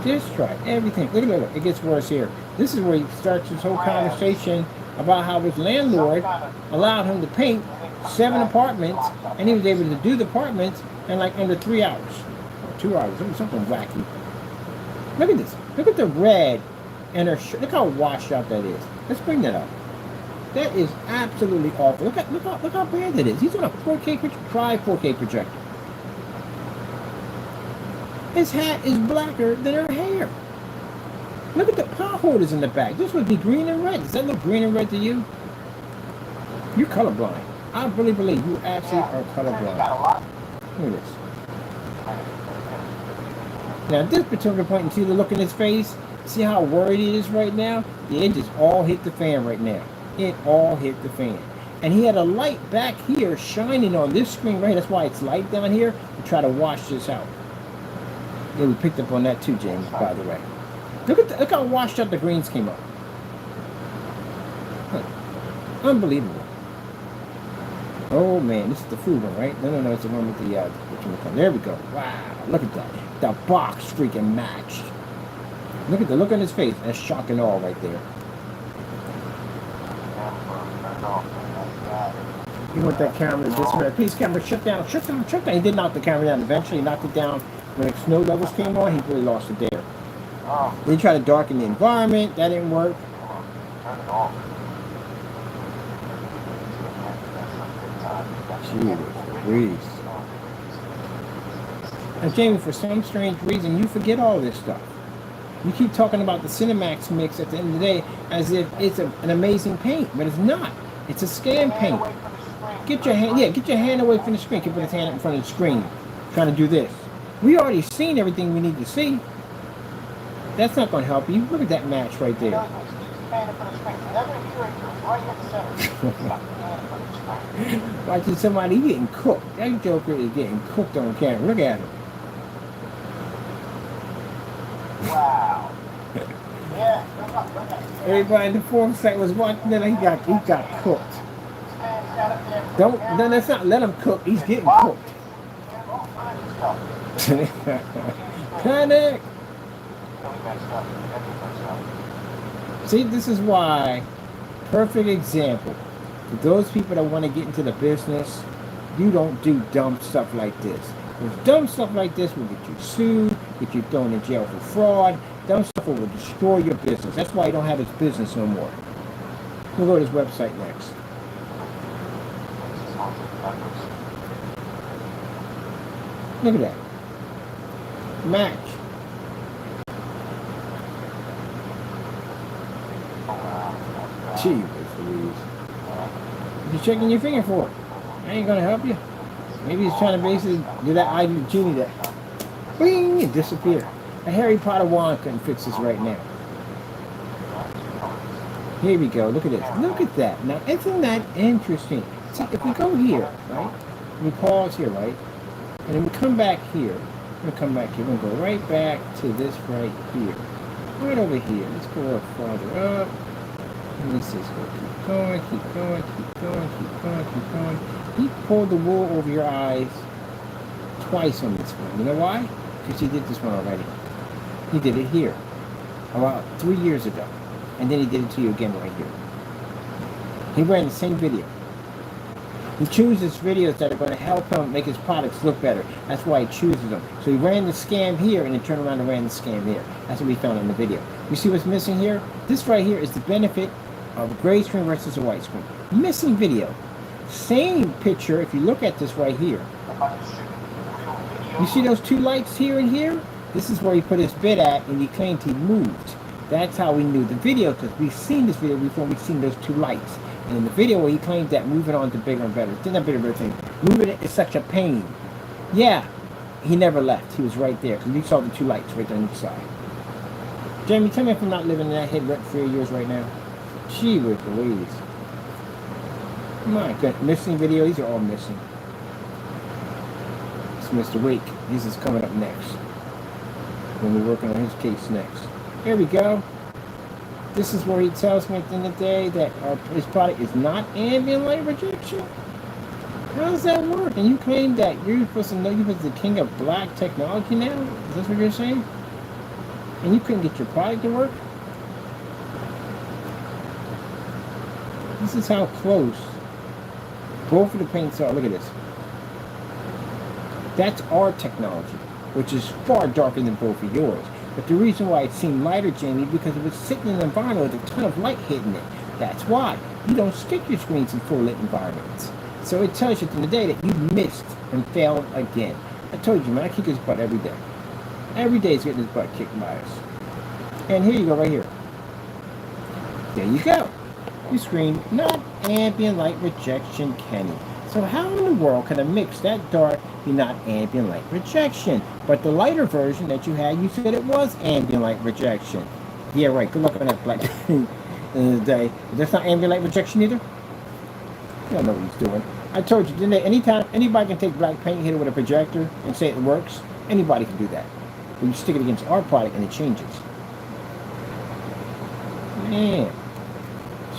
Just try everything. Look at it. It gets worse here. This is where he starts his whole conversation about how his landlord allowed him to paint 7 apartments, and he was able to do the apartments in like under 3 hours. Or 2 hours. It was something wacky. Look at this. Look at the red in her shirt. Look how washed out that is. Let's bring that up. That is absolutely awful. Look how bad that is. He's on a 4K projector. 4K projector. His hat is blacker than her hair. Look at the pot holders in the back. This would be green and red. Does that look green and red to you? You're colorblind. I really believe you actually are colorblind. Look at this. Now at this particular point, you see the look in his face? See how worried he is right now? Yeah, it just all hit the fan right now. It all hit the fan. And he had a light back here shining on this screen right here. That's why it's light down here to try to wash this out. Yeah, we picked up on that too, James, by the way. Look how washed out the greens came up. Huh. Unbelievable. Oh man, this is the food one, right? No, it's the one with the there we go. Wow, look at that. The box freaking matched. Look at the look on his face. That's shock and awe right there. He want that camera this way. Please, camera, shut down. He did knock the camera down. Eventually, he knocked it down. When the snow levels came on, he really lost it there. Then he tried to darken the environment. That didn't work. Turn it off. Jeez. And Jamie, for some strange reason, you forget all this stuff. You keep talking about the Cinemax mix at the end of the day as if it's an amazing paint, but it's not. It's a scam paint. Get your hand away from the screen. Keep his hand up in front of the screen, trying to do this. We already seen everything we need to see. That's not going to help you. Look at that match right there. Watching somebody getting cooked. That Joker is getting cooked on camera. Look at him. Wow. Yeah. Everybody in the fourth set was watching that. He got cooked. Let's not let him cook. He's getting cooked. Panic. See, this is why. Perfect example. For those people that want to get into the business, you don't do dumb stuff like this. Because dumb stuff like this will get you sued, get you thrown in jail for fraud. Dumb stuff will destroy your business. That's why you don't have this business no more. We'll go to this website next. Look at that. Match. Gee, Louise. What you checking your finger for? I ain't gonna help you. Maybe he's trying to basically do that eye to the genie that bing and disappear. A Harry Potter wand couldn't fix this right now. Here we go. Look at this. Look at that. Now, isn't that interesting? See, if we go here, right? We pause here, right? And then we come back here. We're gonna come back here. We're gonna go right back to this right here. Right over here. Let's go a little farther up. And this is go keep going, keep going, keep going, keep going, keep going. He pulled the wool over your eyes twice on this one. You know why? Because he did this one already. He did it here about 3 years ago. And then he did it to you again right here. He ran the same video. He chooses videos that are going to help him make his products look better. That's why he chooses them. So he ran the scam here and then turned around and ran the scam here. That's what we found in the video. You see what's missing here? This right here is the benefit of a gray screen versus a white screen. Missing video. Same picture if you look at this right here. You see those two lights here and here? This is where he put his bid at and he claimed he moved. That's how we knew the video, because we've seen this video before. We've seen those two lights. And in the video where he claimed that moving on to bigger and better, it's not bigger and better thing. Moving it is such a pain. Yeah, he never left. He was right there, because we saw the two lights right there on each side. Jamie, tell me if I'm not living in that head rent-free of yours right now. Gee whiz Louise. My goodness, missing video. These are all missing. It's Mr. Wake. This is coming up next. When we're working on his case next. Here we go. This is where he tells me at the end of the day that his product is not ambient light rejection. How does that work? And you claim that you're supposed to know you're the king of black technology now? Is that what you're saying? And you couldn't get your product to work? This is how close both of the paints are. Look at this. That's our technology, which is far darker than both of yours. But the reason why it seemed lighter, Jamie, because it was sitting in an environment with a ton of light hitting it. That's why. You don't stick your screens in full lit environments. So it tells you at the end of the day that you missed and failed again. I told you, man, I kick his butt every day. Every day he's getting his butt kicked by us. And here you go, right here. There you go. You scream, not ambient light rejection, Kenny. So how in the world can a mix that dark be not ambient light rejection? But the lighter version that you had, you said it was ambient light rejection. Yeah, right. Good luck on that black in the day. That's not ambient light rejection either? You don't know what he's doing. I told you, didn't they? Anytime anybody can take black paint, hit it with a projector, and say it works, anybody can do that. But you stick it against our product and it changes. Man.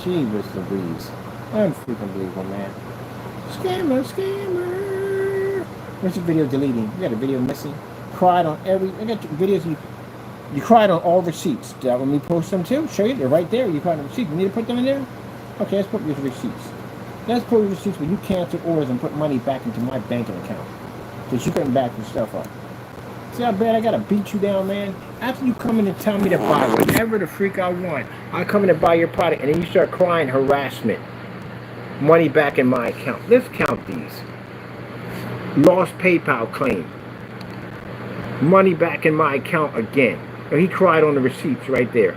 Gee whiz Louise. Unfreaking believable, man. Scammer, scammer. Where's the video deleting? You got a video missing. Cried on every. I got videos you cried on all receipts. Did I want me to post them too? Show you. They're right there. You cried on receipts. You need to put them in there? Okay, let's put your receipts. Let's put your receipts where you canceled orders and put money back into my banking account. Because you couldn't back your stuff up. See how bad I gotta beat you down, man? After you come in and tell me to buy whatever the freak I want, I come in and buy your product and then you start crying harassment. Money back in my account. Let's count these. Lost PayPal claim. Money back in my account again. And he cried on the receipts right there.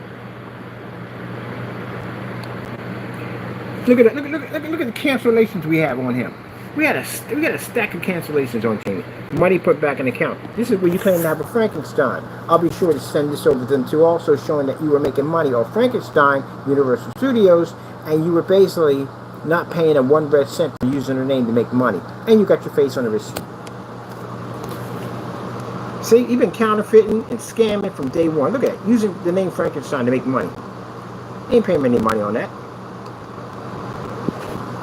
Look at the cancellations we have on him. We got a stack of cancellations on Jaime. Money put back in account. This is where you claim to have a Frankenstein. I'll be sure to send this over to them too, also showing that you were making money off Frankenstein, Universal Studios, and you were basically not paying them one red cent for using their name to make money. And you got your face on the receipt. See, you've been counterfeiting and scamming from day one. Look at it, using the name Frankenstein to make money. Ain't paying any money on that.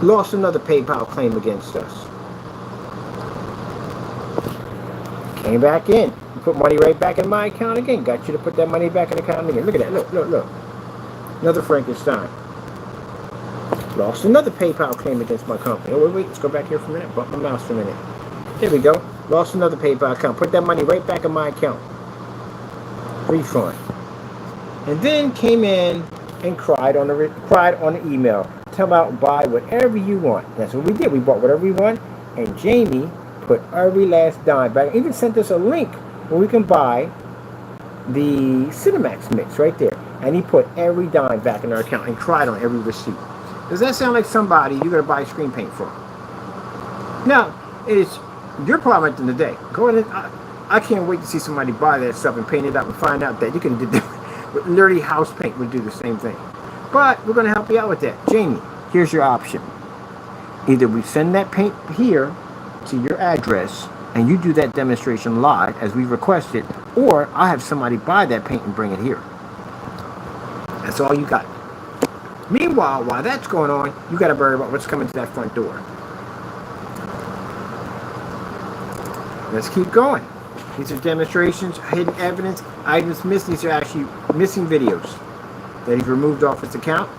Lost another PayPal claim against us. Came back in. Put money right back in my account again. Got you to put that money back in the account again. Look at that. Look. Another Frankenstein. Lost another PayPal claim against my company. Oh, wait. Let's go back here for a minute. Bump my mouse for a minute. There we go. Lost another PayPal account. Put that money right back in my account. Refund. And then came in and cried on the email. Tell about buy whatever you want. That's what we did. We bought whatever we want, and Jaime put every last dime back. Even sent us a link where we can buy the Cinemax mix right there. And he put every dime back in our account and cried on every receipt. Does that sound like somebody you're going to buy screen paint from? Now, it's your problem at the end of the day. Go ahead and I can't wait to see somebody buy that stuff and paint it up and find out that you can do with nerdy house paint would do the same thing. But we're going to help you out with that. Jaime, here's your option. Either we send that paint here to your address and you do that demonstration live as we requested, or I have somebody buy that paint and bring it here. That's all you got. Meanwhile, while that's going on, you got to worry about what's coming to that front door. Let's keep going. These are demonstrations, hidden evidence, items missing. These are actually missing videos that he's removed off his accounts.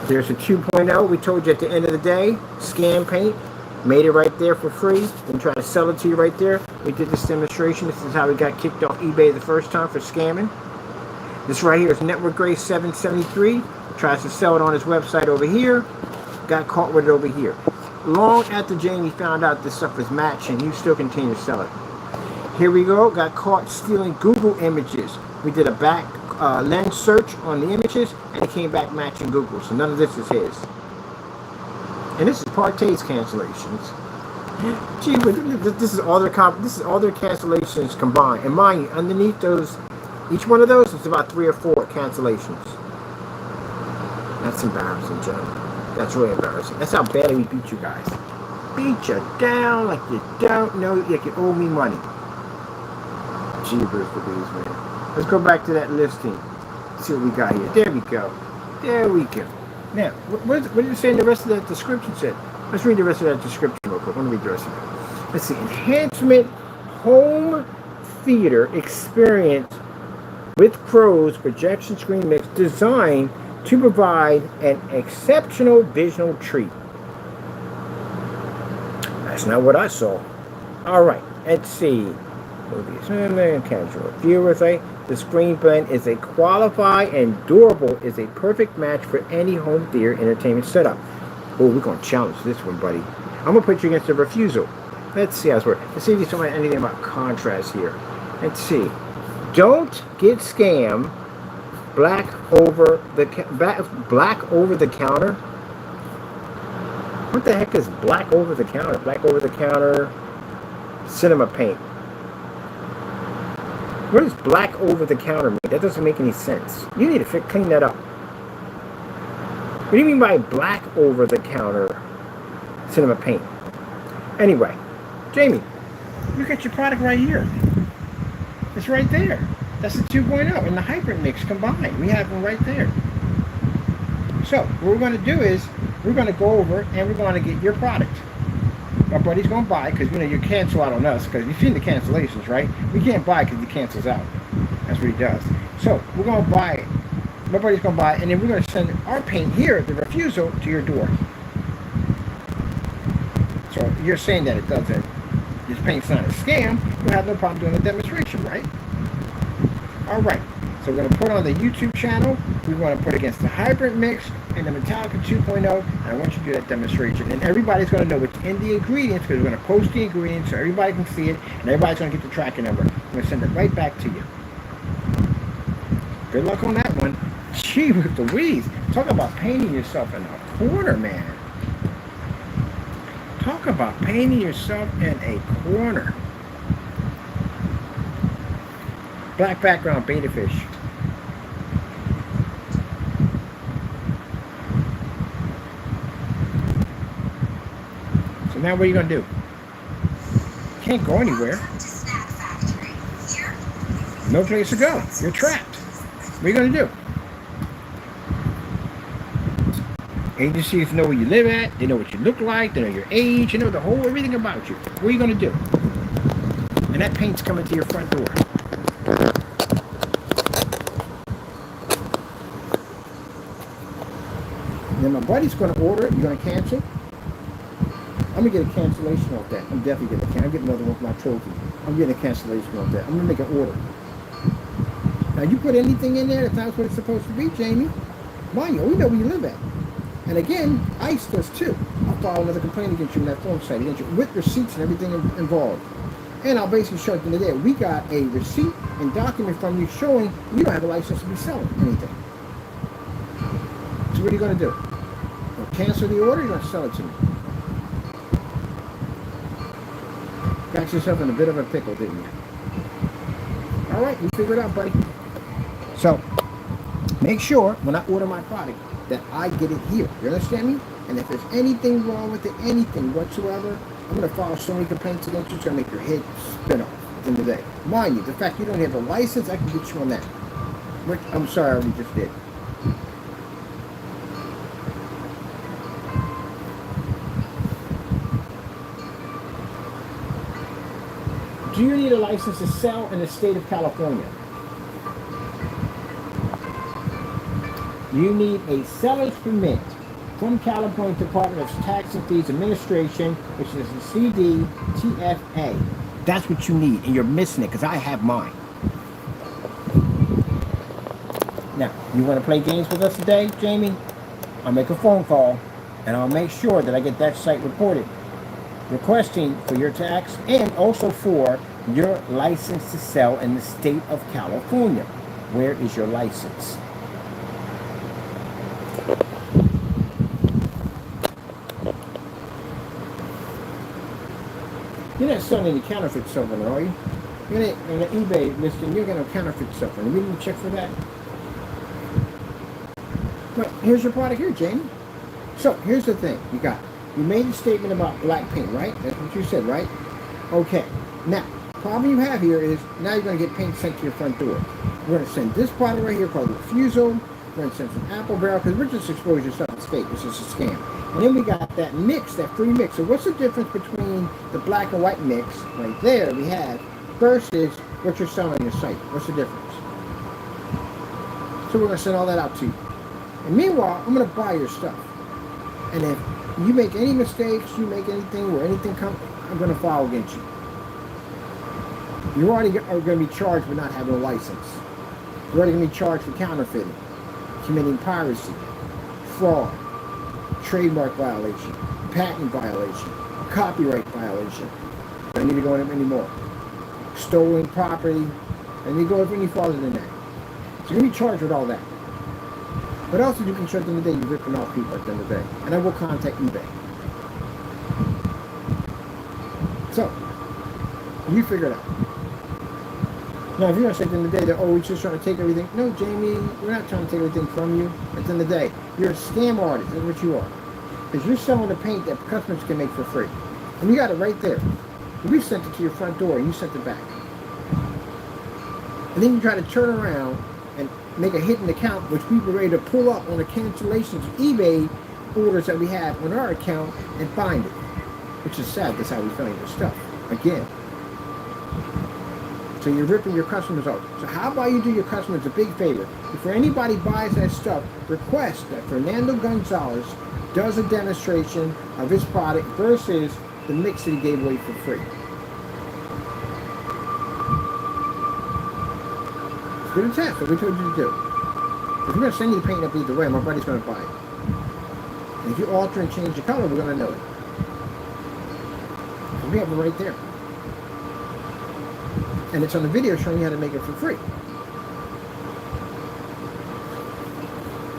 There's a 2.0. We told you at the end of the day, scam paint. Made it right there for free. And try to sell it to you right there. We did this demonstration. This is how we got kicked off eBay the first time for scamming. This right here is Network Gray 773. Tries to sell it on his website over here. Got caught with it over here. Long after Jaime found out this stuff was matching, he still continued to sell it. Here we go. Got caught stealing Google images. We did a back lens search on the images, and it came back matching Google. So none of this is his. And this is Partay's cancellations. Gee, but this is all their cancellations combined. And mind you, underneath those, each one of those is about 3 or 4 cancellations. That's embarrassing, gentlemen. That's really embarrassing. That's how badly we beat you guys. Beat you down like you don't know you can owe me money. Jeepers for these, man. Let's go back to that listing. See what we got here. There we go. There we go. Now, what did it say in the rest of that description said? Let's read the rest of that description real quick. I want to read the rest of it. Let's see. Enhancement home theater experience with pros projection screen mix designed to provide an exceptional visual treat. That's not what I saw. All right. Let's see. Movies, casual viewers, right? The screen blend is a qualified and durable, is a perfect match for any home theater entertainment setup. Oh, we're going to challenge this one, buddy. I'm going to put you against a refusal. Let's see how this works. Let's see if you talking about anything about contrast here. Let's see. Don't get scammed. Black over the counter. What the heck is black over the counter? Black over the counter cinema paint. What does black over the counter mean? That doesn't make any sense. You need to clean that up. What do you mean by black over the counter cinema paint? Anyway, Jaime, look at your product right here. It's right there. That's the 2.0 and the hybrid mix combined. We have them right there. So what we're going to do is we're going to go over and we're going to get your product. My buddy's going to buy because, you know, you cancel out on us because you've seen the cancellations, right? We can't buy because he cancels out. That's what he does. So we're going to buy it. My buddy's going to buy it, and then we're going to send our paint here, the refusal, to your door. So you're saying that it doesn't, this paint's not a scam, you'll have no problem doing a demonstration, right? All right. So we're going to put on the YouTube channel, we're going to put against the hybrid mix and the Metallica 2.0, and I want you to do that demonstration. And everybody's going to know what's in the ingredients because we're going to post the ingredients so everybody can see it, and everybody's going to get the tracking number. I'm going to send it right back to you. Good luck on that one. Gee, with Louise, talk about painting yourself in a corner, man. Talk about painting yourself in a corner. Black background, beta fish. So now what are you going to do? Can't go anywhere. No place to go. You're trapped. What are you going to do? Agencies know where you live at. They know what you look like. They know your age. They know the whole everything about you. What are you going to do? And that paint's coming to your front door. And then my buddy's going to order it. You're going to cancel. I'm going to get a cancellation off that. I'm definitely getting I'm getting another one for my trophy. I'm getting a cancellation off that. I'm going to make an order. Now, you put anything in there that's not what it's supposed to be, Jamie. Mind you, we know where you live at. And again, ICE does too. I'll file another complaint against you in that phone site, against you, with receipts and everything involved. And I'll basically show you today, we got a receipt and document from you showing you don't have a license to be selling anything. So what are you going to do? You're going to cancel the order, or you're going to sell it to me? Got yourself in a bit of a pickle, didn't you? All right, you figure it out, buddy. So, make sure when I order my product that I get it here. You understand me? And if there's anything wrong with it, anything whatsoever, I'm going to file so many complaints against you, it's going to make your head spin off at the end of the day. Mind you, the fact you don't have a license, I can get you on that. Which, I'm sorry, I already just did. Do you need a license to sell in the state of California? You need a seller's permit from California Department of Tax and Fees Administration, which is the CDTFA. That's what you need, and you're missing it because I have mine. Now, you want to play games with us today, Jamie? I'll make a phone call, and I'll make sure that I get that site reported, requesting for your tax and also for your license to sell in the state of California. Where is your license? You're not selling any counterfeit silver, are you? You're not, on the eBay listing, you're going to counterfeit silver. We didn't check for that. But here's your product here, Jamie. So here's the thing. You made a statement about black paint, right? That's what you said, right? Okay. Now, the problem you have here is now you're going to get paint sent to your front door. We're going to send this product right here called Refusal. We're going to send some apple barrel because we're just exposing yourself to state. This is a scam. And then we got that mix, that free mix. So what's the difference between the black and white mix right there we have versus what you're selling on your site? What's the difference? So we're going to send all that out to you. And meanwhile, I'm going to buy your stuff. And if you make any mistakes, you make anything where anything comes, I'm going to file against you. You already are going to be charged with not having a license. You're already going to be charged for counterfeiting, committing piracy, fraud, trademark violation, patent violation, copyright violation. I don't need to go into any more. Stolen property. I need to go any farther than that. So you're going to be charged with all that. But also you can shut in the day, you're ripping off people at the end of the day. And I will contact eBay. So, you figure it out. Now, if you're going to say at the end of the day that, oh, we're just trying to take everything. No, Jamie, we're not trying to take everything from you. At the end of the day, you're a scam artist. That's what you are. Because you're selling the paint that customers can make for free. And you got it right there. We sent it to your front door and you sent it back. And then you try to turn around and make a hidden account, which we were ready to pull up on the cancellations of eBay orders that we have on our account and bind it, which is sad. That's how we find your stuff again. So you're ripping your customers off. So how about you do your customers a big favor? Before anybody buys that stuff, request that Fernando Gonzalez does a demonstration of his product versus the mix that he gave away for free. Do the test, what we told you to do. If we're going to send you the paint up either way, my buddy's going to buy it. And if you alter and change the color, we're going to know it. So we have it right there. And it's on the video showing you how to make it for free.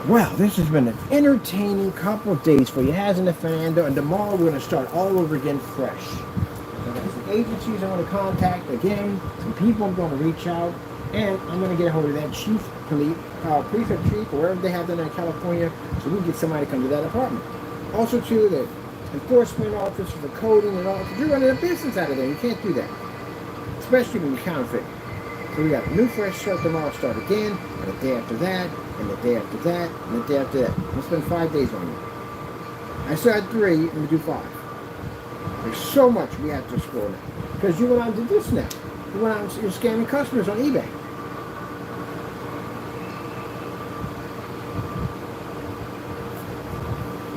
Well, this has been an entertaining couple of days for you, hasn't it, Fernando? And tomorrow we're going to start all over again fresh. So there's some agencies I'm going to contact again, some people I'm going to reach out, and I'm going to get a hold of that chief police or chief, or wherever they have them in California, so we can get somebody to come to that apartment. Also, too, the enforcement officer for coding and all, you're running a business out of there. You can't do that, especially when you counterfeit. So we got a new fresh start tomorrow, start again, and the day after that, and the day after that, and the day after that. We'll spend 5 days on you. I said 3, and we do 5. There's so much we have to explore now. Because you went on to this now. You went on, you're scamming customers on eBay.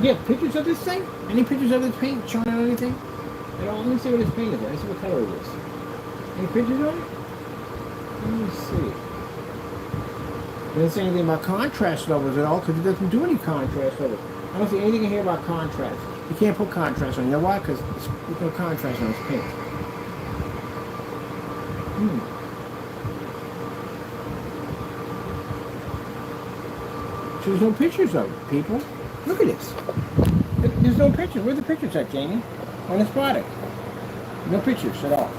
You have pictures of this thing? Any pictures of this paint showing on anything? At all? Let me see what this paint is. Let me see what color it is. Any pictures on it? Let me see. It doesn't say anything about contrast levels at all because it doesn't do any contrast levels. I don't see anything in here about contrast. You can't put contrast on. You know why? Because there's no contrast on this paint. So there's no pictures of it, people. Look at this. There's no pictures. Where's the pictures at, Jamie? On this product. No pictures at all.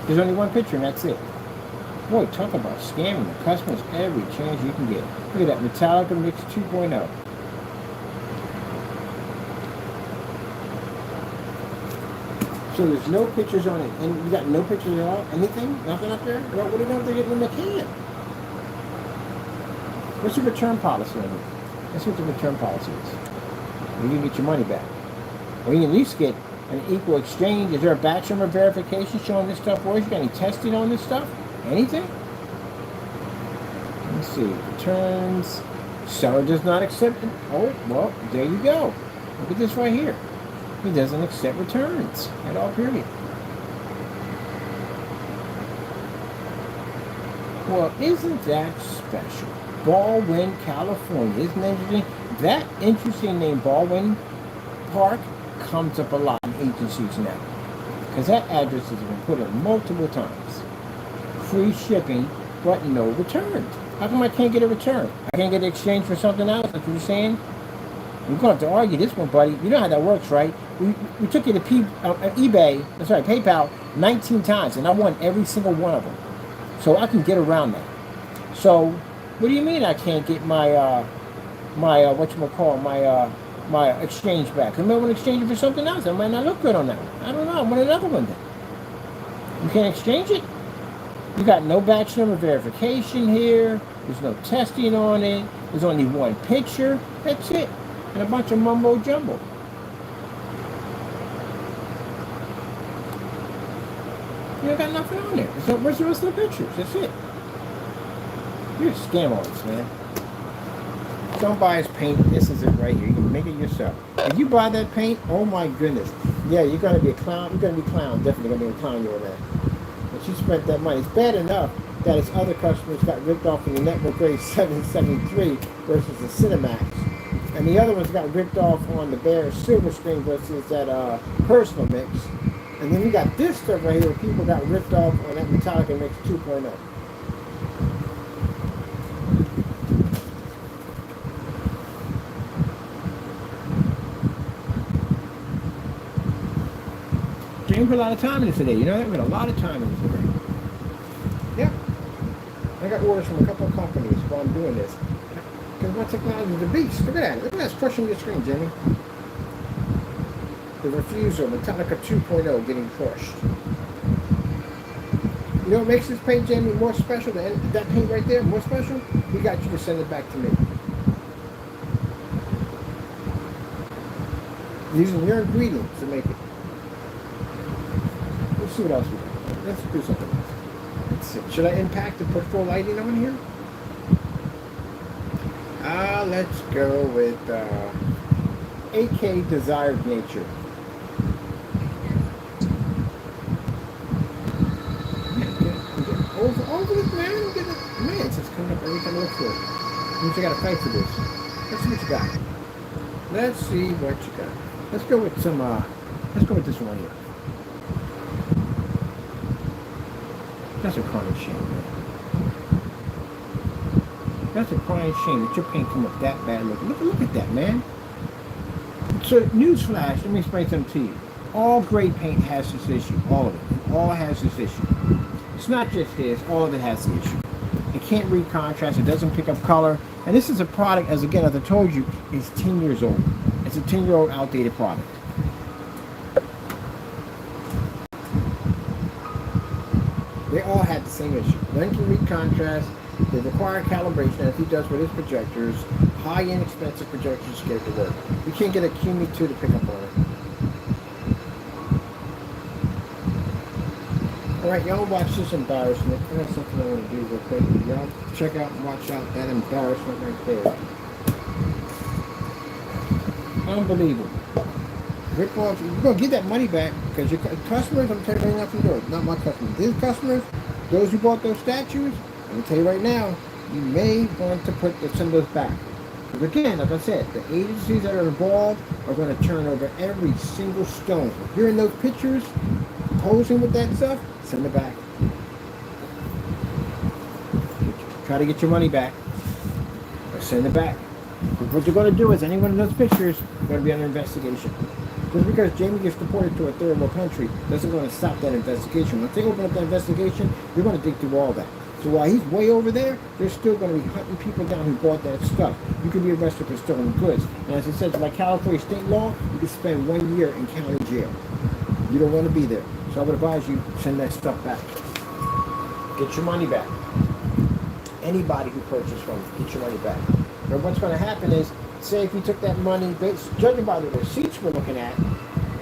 There's only one picture and that's it. Boy, talk about scamming the customers every chance you can get. Look at that Metallica Mix 2.0. So there's no pictures on it. And you got no pictures at all? Anything? Nothing up there? Well, what do you know if they're getting in the can? What's the return policy on it? Let's see what the return policy is. You can get your money back. Or you can at least get an equal exchange. Is there a batch number verification showing this stuff works? You got any testing on this stuff? Anything? Let's see. Returns. Seller does not accept it. Oh, well, there you go. Look at this right here. He doesn't accept returns at all, period. Well, isn't that special? BALDWIN, California. Isn't that interesting? That interesting name, BALDWIN Park, comes up a lot in agencies now. Because that address has been put in multiple times. Free shipping, but no returns. How come I can't get a return? I can't get an exchange for something else, like you were saying? We're going to have to argue this one, buddy. You know how that works, right? We took you to PayPal 19 times, and I won every single one of them. So I can get around that. So, what do you mean I can't get my my exchange back? I might want to exchange it for something else. It might not look good on that one. I don't know. I want another one then. You can't exchange it? You got no batch number verification here. There's no testing on it. There's only one picture. That's it. And a bunch of mumbo jumbo. You got nothing on there. So where's the rest of the pictures? That's it. You're a scam artist, man. Don't buy his paint. This is it right here. You can make it yourself. If you buy that paint, oh my goodness. Yeah, you're going to be a clown. You're going to be a clown. Definitely going to be a clown doing that. But you spent that money. It's bad enough that his other customers got ripped off in the network grade 773 versus the Cinemax. And the other ones got ripped off on the Bear Silver Screen versus that personal mix. And then we got this stuff right here where people got ripped off on that Metallica Mix 2.0. James put a lot of time in this today. You know that? We had a lot of time in this today. Yeah. I got orders from a couple of companies while I'm doing this. Because my technology is a beast. Look at that. Look at that. It's crushing your screen, Jimmy. The Refusal, Metallica 2.0 getting crushed. You know what makes this paint, Jamie, more special than that paint right there? More special? We got you to send it back to me. Using your ingredients to make it. Let's see what else we got. Let's do something else. Let's see. Should I impact and put full lighting on here? Let's go with AK Desired Nature. Over this man, man, it's just coming up every time I look for it. Means I gotta fight for this. Let's see what you got. Let's see what you got. Let's go with some, let's go with this one here. That's a crying shame, man. That's a crying shame that your paint come up that bad looking. Look at that, man. So, newsflash, let me explain something to you. All great paint has this issue. All of it. It all has this issue. It's not just this. All of it has the issue. It can't read contrast. It doesn't pick up color. And this is a product, as again, as I told you, is 10 years old. It's a 10-year-old outdated product. They all had the same issue. None can read contrast. They require calibration, as he does with his projectors. High-end, expensive projectors to get it to work. You can't get a QME2 to pick up on it. Alright, y'all watch this embarrassment. That's something I want to do real quick. Y'all check out and watch out that embarrassment right there. Unbelievable. Rip off. You're going to get that money back because your customers, I'm telling you right now from the door, not my customers. These customers, those who bought those statues, I'm going to tell you right now, you may want to put some of those back. Because again, like I said, the agencies that are involved are going to turn over every single stone. If you're in those pictures, posing with that stuff, send it back. Try to get your money back. Or send it back. Because what you're going to do is, anyone in those pictures is going to be under investigation. Just because Jaime gets deported to a third world country doesn't going to stop that investigation. Once they open up that investigation, you're going to dig through all that. So while he's way over there, they're still going to be hunting people down who bought that stuff. You can be arrested for stolen goods. And as I said, by California state law, you can spend 1 year in county jail. You don't want to be there. So I would advise you, send that stuff back. Get your money back. Anybody who purchased from you, get your money back. But what's going to happen is, say if you took that money, judging by the receipts we're looking at,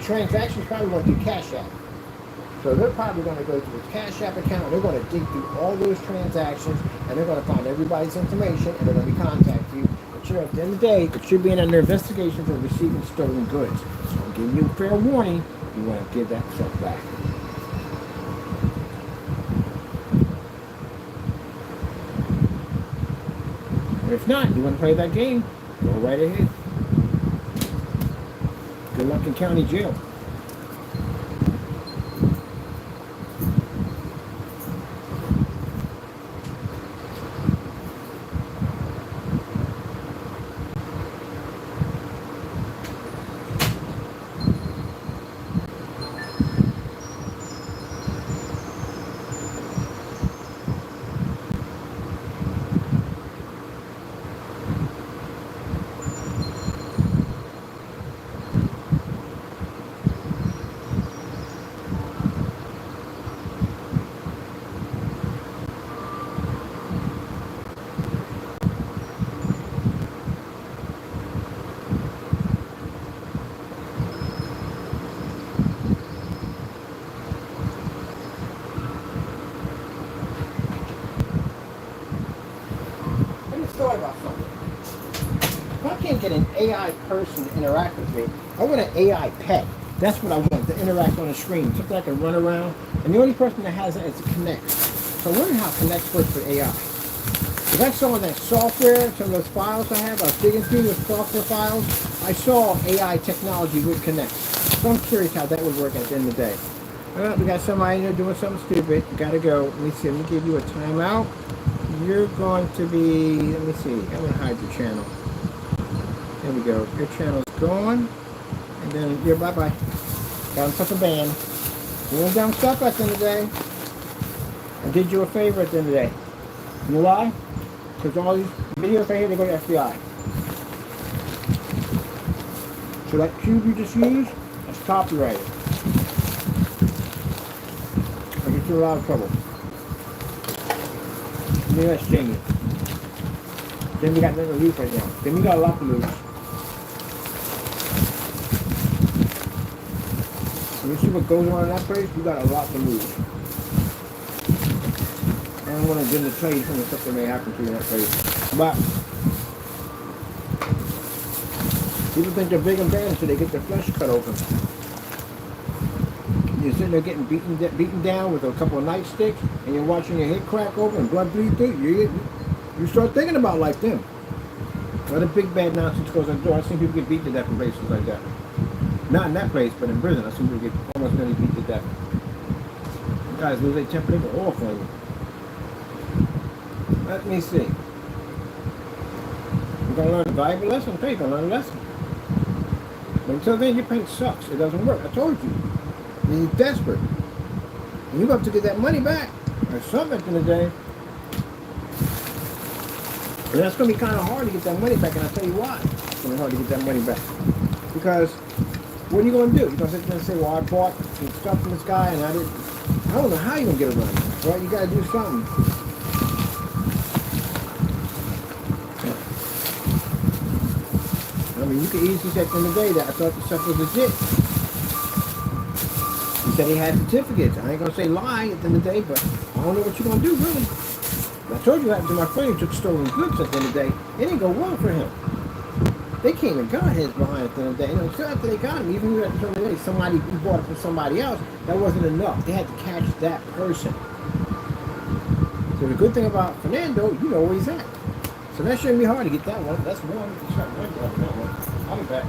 transactions probably went through Cash App. So they're probably going to go to the Cash App account, they're going to dig through all those transactions, and they're going to find everybody's information, and they're going to contact you. But at the end of the day, it should be under investigation for receiving stolen goods. So I'm giving you a fair warning, you want to give that stuff back. If not, you want to play that game, go right ahead. Good luck in county jail. Thought about something. If I can't get an AI person to interact with me, I want an AI pet. That's what I want, to interact on the screen. Something I can run around. And the only person that has that is Connect. So I'm learning how Connect works with AI. If I saw that software, some of those files I have, I was digging through the software files, I saw AI technology with Connect. So I'm curious how that would work at the end of the day. Well, we got somebody in there doing something stupid. You gotta go. Let me see. Let me give you a timeout. You're going to be, let me see, I'm going to hide your channel. There we go. Your channel's gone. And then, yeah, bye-bye. Got himself a ban. Doing dumb stuff at the end of the day. I did you a favor at the end of the day. You know why? Because all these videos right here, they go to FBI. So that cube you just used, that's copyrighted. I'll get you in a lot of trouble. Maybe that's Jaime. Then we got nothing to lose right now. Then we got a lot to lose. You see what goes on in that place? You got a lot to lose. I don't want to get into tell you some of the stuff that may happen to you in that place. But people think they're big and bad until they get their flesh cut open. You're sitting there getting beaten down with a couple of nightsticks, and you're watching your head crack open and blood bleed through. You start thinking about like them. Well, the big bad nonsense goes on the door. I've seen people get beat to death in places like that. Not in that place, but in prison. I've seen people get almost nearly beat to death. You guys lose their temper, they go off on you. Let me see. You're going to learn a valuable lesson? Okay, you're going to learn a lesson. But until then, your paint sucks. It doesn't work. I told you. You're desperate. And you have to get that money back. Or something at the end of the day. And that's going to be kind of hard to get that money back. And I'll tell you why. It's going to be hard to get that money back. Because what are you going to do? You're going to sit there and say, well, I bought some stuff from this guy and I don't know how you're going to get around it. Right? You got to do something. I mean, you could easily say at the end of the day that I thought the stuff was legit. He said he had certificates. I ain't going to say lie at the end of the day, but I don't know what you're going to do, really. I told you what happened to my friend who took stolen goods at the end of the day. It didn't go well for him. They came and got his behind at the end of the day. You know, so after they got him, even at the end of the day, somebody he bought it from somebody else, that wasn't enough. They had to catch that person. So the good thing about Fernando, you know where he's at. So that shouldn't be hard to get that one. That's one. I'll be back.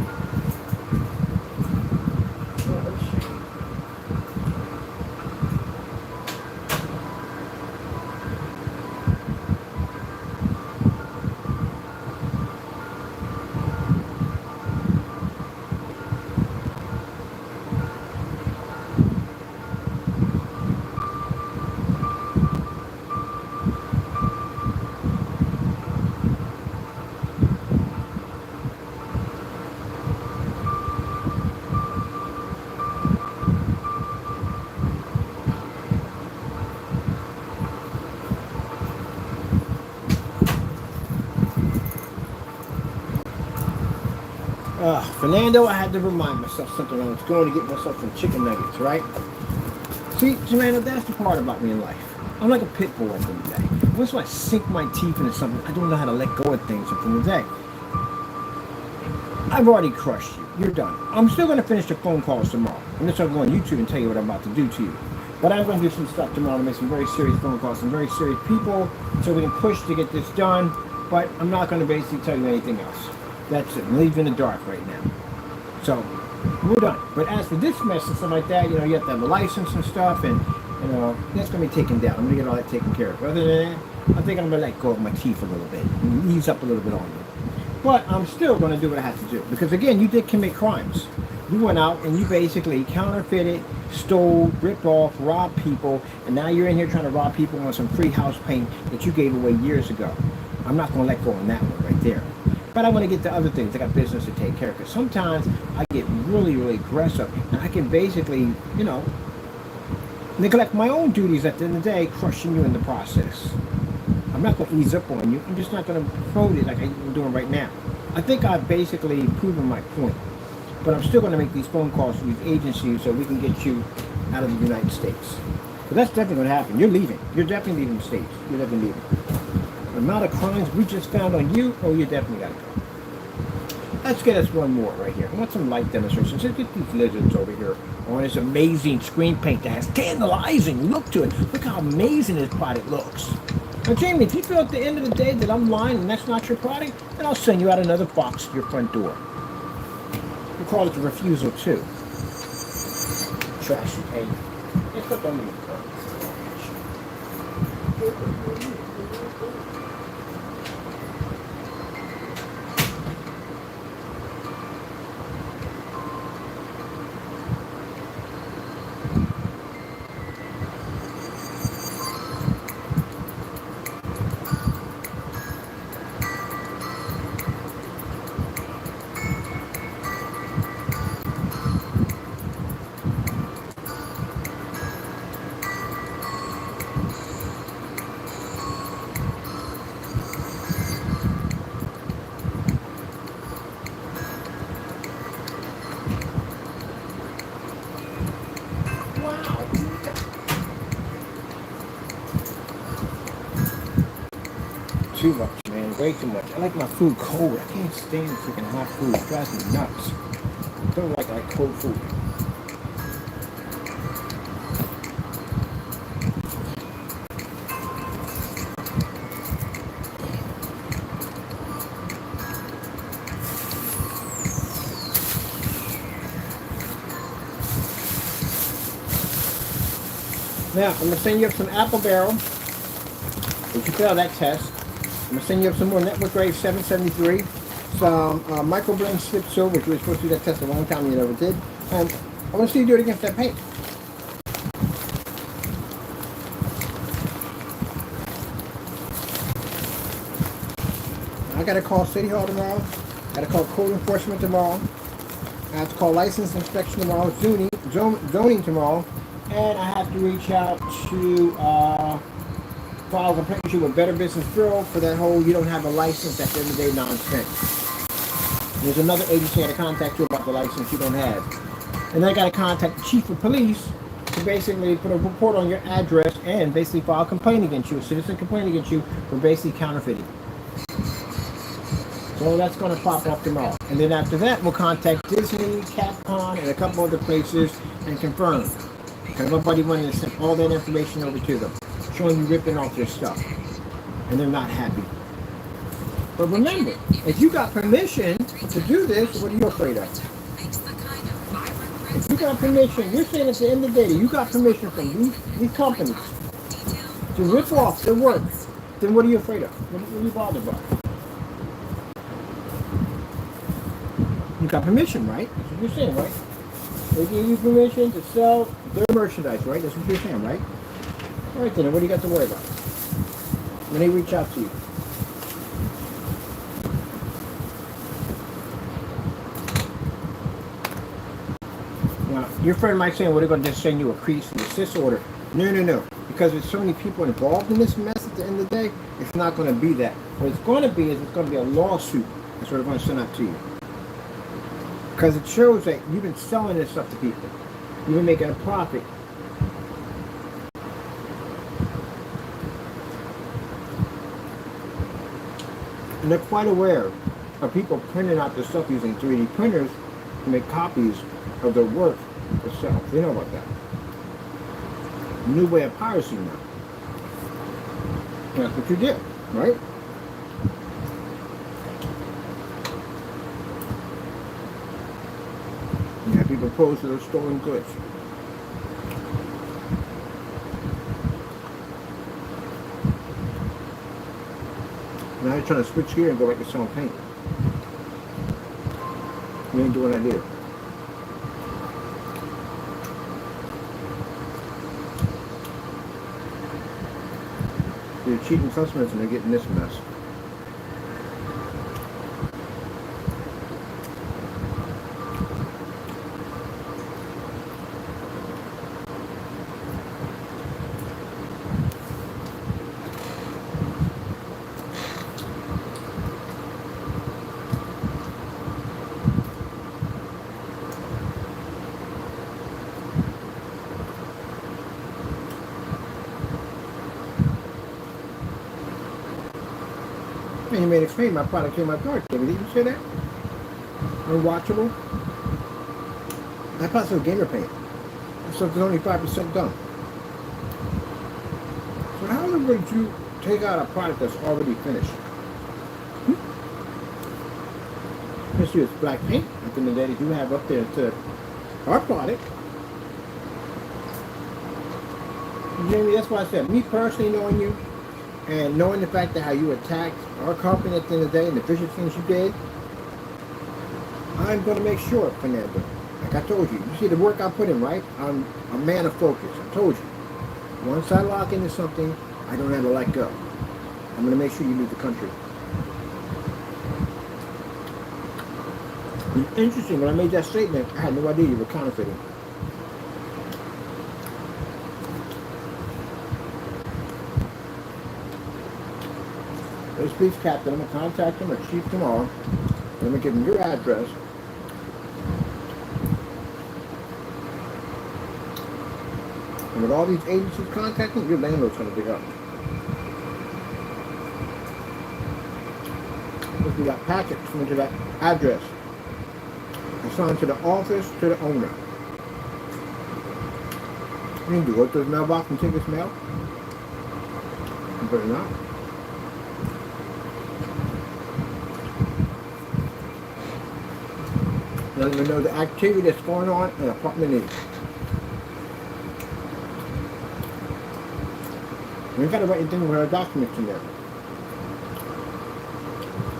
Fernando, I had to remind myself something. I was going to get myself some chicken nuggets, right? See, Fernando, that's the part about me in life. I'm like a pit bull at the end of the day. Once I sink my teeth into something, I don't know how to let go of things at the end of the day. I've already crushed you. You're done. I'm still going to finish the phone calls tomorrow. I'm just going to go on YouTube and tell you what I'm about to do to you. But I'm going to do some stuff tomorrow to make some very serious phone calls, some very serious people, so we can push to get this done. But I'm not going to basically tell you anything else. That's it. I'm leaving in the dark right now. So, we're done. But as for this mess and stuff like that, you know, you have to have a license and stuff, and, you know, that's going to be taken down. I'm going to get all that taken care of. But other than that, I think I'm going to let go of my teeth a little bit and ease up a little bit on you. But I'm still going to do what I have to do. Because, again, you did commit crimes. You went out and you basically counterfeited, stole, ripped off, robbed people, and now you're in here trying to rob people on some free house paint that you gave away years ago. I'm not going to let go on that one right there. But I want to get to other things. I got business to take care of. Because sometimes I get really, really aggressive. And I can basically, you know, neglect my own duties at the end of the day, crushing you in the process. I'm not going to ease up on you. I'm just not going to promote it like I'm doing right now. I think I've basically proven my point. But I'm still going to make these phone calls to these agencies so we can get you out of the United States. But that's definitely going to happen. You're leaving. You're definitely leaving the States. You're definitely leaving. The amount of crimes we just found on you, oh, you definitely got to go. Let's get us one more right here. I want some light demonstrations. Let's get these lizards over here on this amazing screen paint that has tantalizing look to it. Look how amazing this product looks. Now, Jaime, if you feel at the end of the day that I'm lying and that's not your product, then I'll send you out another box to your front door. We call it the refusal, too. Trashy paint. Let's put them in the car. wow. Too much, man. Way too much. I like my food cold. I can't stand freaking hot food. It drives me nuts. I don't like cold food. Now, I'm going to send you up some apple barrel. If you fail that test, I'm going to send you up some more network grade 773. Some microblend slip silver, which we were supposed to do that test a long time, you never did. And I want to see you do it against that paint. I got to call City Hall tomorrow. I got to call Code Enforcement tomorrow. I have to call License Inspection tomorrow, zoning tomorrow. And I have to reach out to file a complaint issue with Better Business Bureau for that whole you don't have a license at the end of the day nonsense. There's another agency I got to contact you about the license you don't have. And then I got to contact the chief of police to basically put a report on your address and basically file a complaint against you, a citizen complaint against you for basically counterfeiting. So that's going to pop up tomorrow. And then after that, we'll contact Disney, Capcom, and a couple other places and confirm. Because my buddy wanted to send all that information over to them, showing you ripping off their stuff. And they're not happy. But remember, if you got permission to do this, what are you afraid of? If you got permission, you're saying at the end of the day, you got permission from these companies to rip off their work, then what are you afraid of? What are you bothered by? You got permission, right? That's what you're saying, right? They give you permission to sell their merchandise, right? That's what you're saying, right? All right, then, what do you got to worry about? When they reach out to you. Now, your friend might say, well, they're going to just send you a cease and desist order. No, no, no. Because there's so many people involved in this mess at the end of the day, it's not going to be that. What it's going to be is it's going to be a lawsuit. That's what they're going to send out to you. Because it shows that you've been selling this stuff to people. You've been making a profit. And they're quite aware of people printing out their stuff using 3D printers to make copies of their work to sell. They know about that. New way of piracy now. That's what you get, right? You have people pose to those stolen goods. Now you're trying to switch gear and go back to selling paint. You ain't doing that either. You're cheating customers and they're getting this mess. And you made it explain my product in my card. Did you say that? Unwatchable. I thought it was gamer paint. That stuff is only 5% done. So how would you take out a product that's already finished? This is black paint. I think that you have up there to our product. Jamie, that's why I said, me personally knowing you, and knowing the fact that how you attacked our company at the end of the day and the vicious things you did, I'm going to make sure, Fernando, like I told you, you see the work I put in, right? I'm a man of focus. I told you. Once I lock into something, I don't have to let go. I'm going to make sure you leave the country. It's interesting, when I made that statement, I had no idea you were counterfeiting. This police captain, I'm going to contact him or chief tomorrow. I'm going to give him your address. And with all these agencies contacting, your landlord's going to dig up. If we got packets coming to that address, assigned to the office, to the owner. You can go to his mailbox and take his mail. You better not. Let them know the activity that's going on in apartment E. We got to write anything with our documents in there.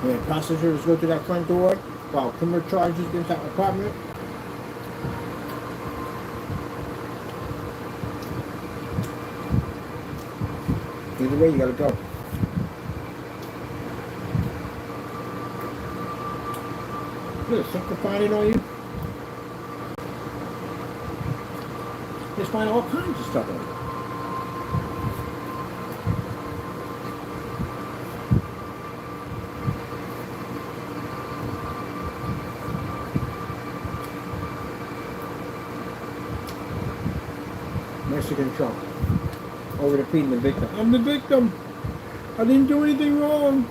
When passengers go to that front door, while criminal charges against that apartment, either way, you gotta go. Look, simplifying it on you. Just find all kinds of stuff on you. Mexican Trump over defeating the victim. I'm the victim. I didn't do anything wrong.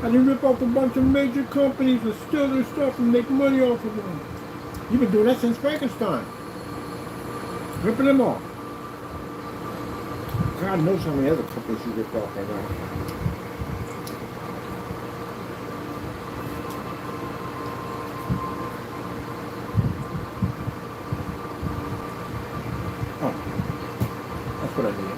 I didn't rip off a bunch of major companies and steal their stuff and make money off of them. You've been doing that since Frankenstein. Ripping them off. God knows how many other companies you ripped off right now. That's what I need.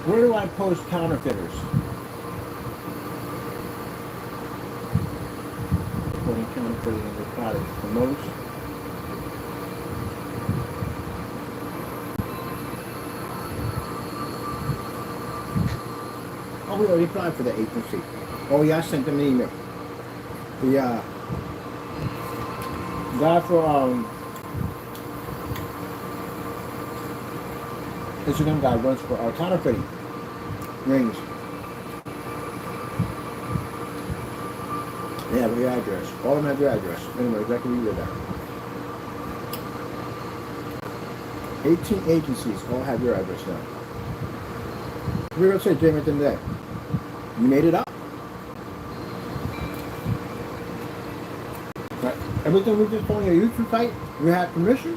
Where do I post counterfeiters? Reporting counterfeiting of the products the most. Oh, we already applied for the agency. Oh yeah, I sent them an email. The guy for Instagram guy runs for counterfeiting rings. They have your address. All of them have your address. Anyway, exactly where you live at. 18 agencies all have your address now. We're gonna say, Jaime, at the end of the day, you made it up. Right. Everything we just on your YouTube site, you have permission.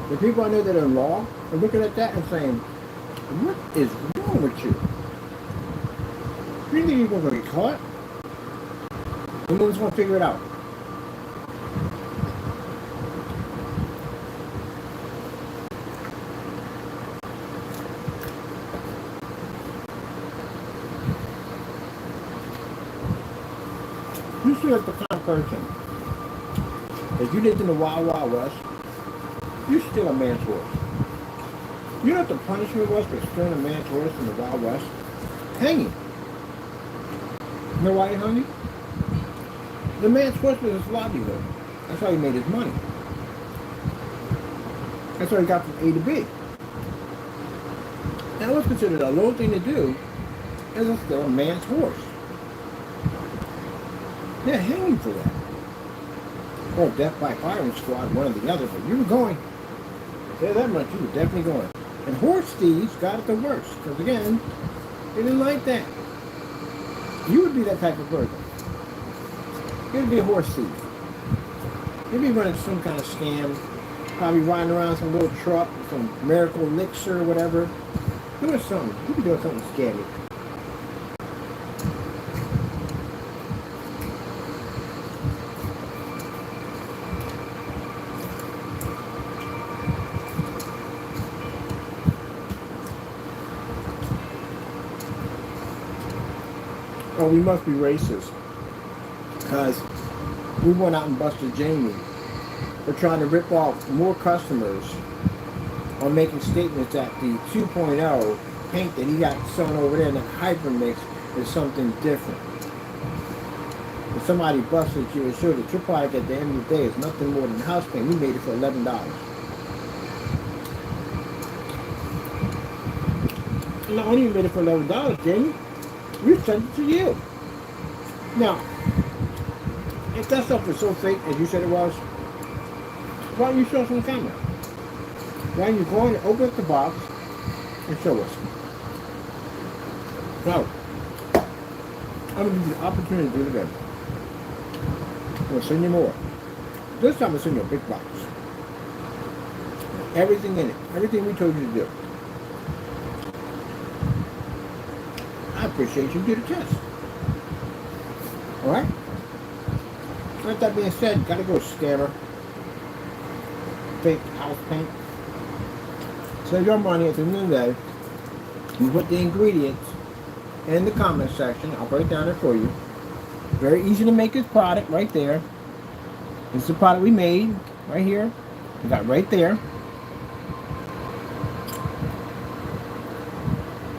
The people I know that are in law are looking at that and saying, what is wrong with you? You think you're going to get caught? And no one's going to figure it out. You still have the kind of person. If you lived in the Wild Wild West, you're still a man's horse. You know what the punishment was for stealing a man's horse in the Wild West? Hanging. You know why he hung you? The man's horse was his livelihood. That's how he made his money. That's what he got from A to B. Now it was considered a low thing to do as it's still a man's horse. They're hanging for that. Or death by firing squad, one or the other, but you were going. Yeah, that much, you were definitely going. And horse thieves got it the worst, because again, they didn't like that. You would be that type of person. You'd be a horse thief. You'd be running some kind of scam, probably riding around some little truck, some miracle elixir or whatever. Doing something. You'd be doing something scammy. Oh, we must be racist because we went out and busted Jaime for trying to rip off more customers on making statements that the 2.0 paint that he got sewn over there in the Hypermix is something different. If somebody busted you and showed that your product at the end of the day is nothing more than house paint, we made it for $11. Not only you made it for $11, Jamie, we sent it to you. Now, if that stuff was so fake as you said it was, why don't you show us on camera? Why don't you go in and open up the box and show us? So, I'm going to give you the opportunity to do it again. I'm going to send you more. This time I'm going to send you a big box. Everything in it. Everything we told you to do. I appreciate you did a test. Alright? With that being said, you gotta go scammer. Fake house paint. Save your money at the end of the day. You put the ingredients in the comment section. I'll break down it for you. Very easy to make this product right there. This is the product we made right here. We got right there.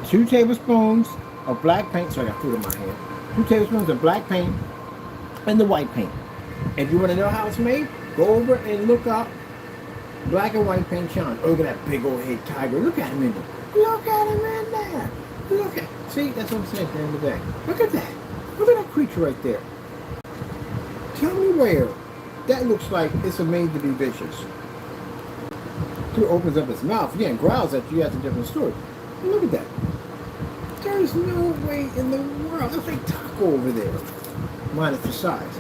2 tablespoons of black paint. So I got food in my hand. 2 tablespoons of black paint and the white paint. If you want to know how it's made, go over and look up black and white paint challenge. Oh, look at that big old head tiger. Look at him in there. Look at him in there. Look at. See, that's what I'm saying at the end of the day. Look at that. Look at that creature right there. Tell me where that looks like it's made to be vicious. He opens up his mouth, again, growls at you. That's a different story. Look at that. There's no way in the world. That's like taco over there, minus the size.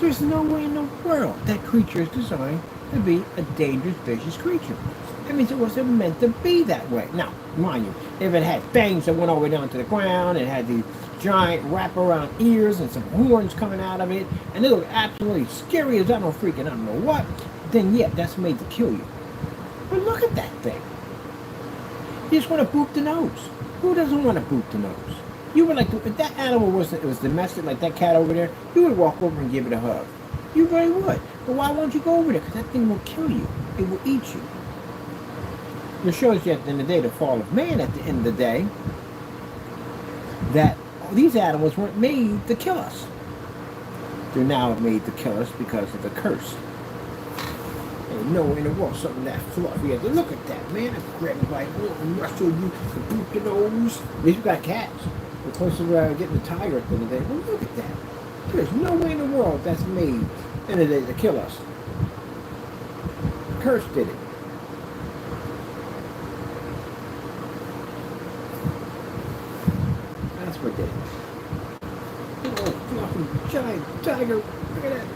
There's no way in the world that creature is designed to be a dangerous, vicious creature. That means it wasn't meant to be that way. Now, mind you, if it had fangs that went all the way down to the ground, it had these giant wraparound ears and some horns coming out of it, and it looked absolutely scary as I don't know what, then yeah, that's made to kill you. But look at that thing. You just want to boop the nose. Who doesn't want to boop the nose? You would like to, if that animal was domestic, like that cat over there, you would walk over and give it a hug. You really would. But why won't you go over there? Because that thing will kill you. It will eat you. It shows you at the end of the day, the fall of man at the end of the day, that these animals weren't made to kill us. They're now made to kill us because of the curse. Ain't nowhere in the world something that fluffy. Look at that, man. I grab you by the little and rustle you and boot the nose. At least we got cats. We're close to getting a tiger at the end of the day. Well, look at that. There's no way in the world that's made in the day to kill us. Curse did it. That's what did it. Little fluffy giant tiger. Look at that.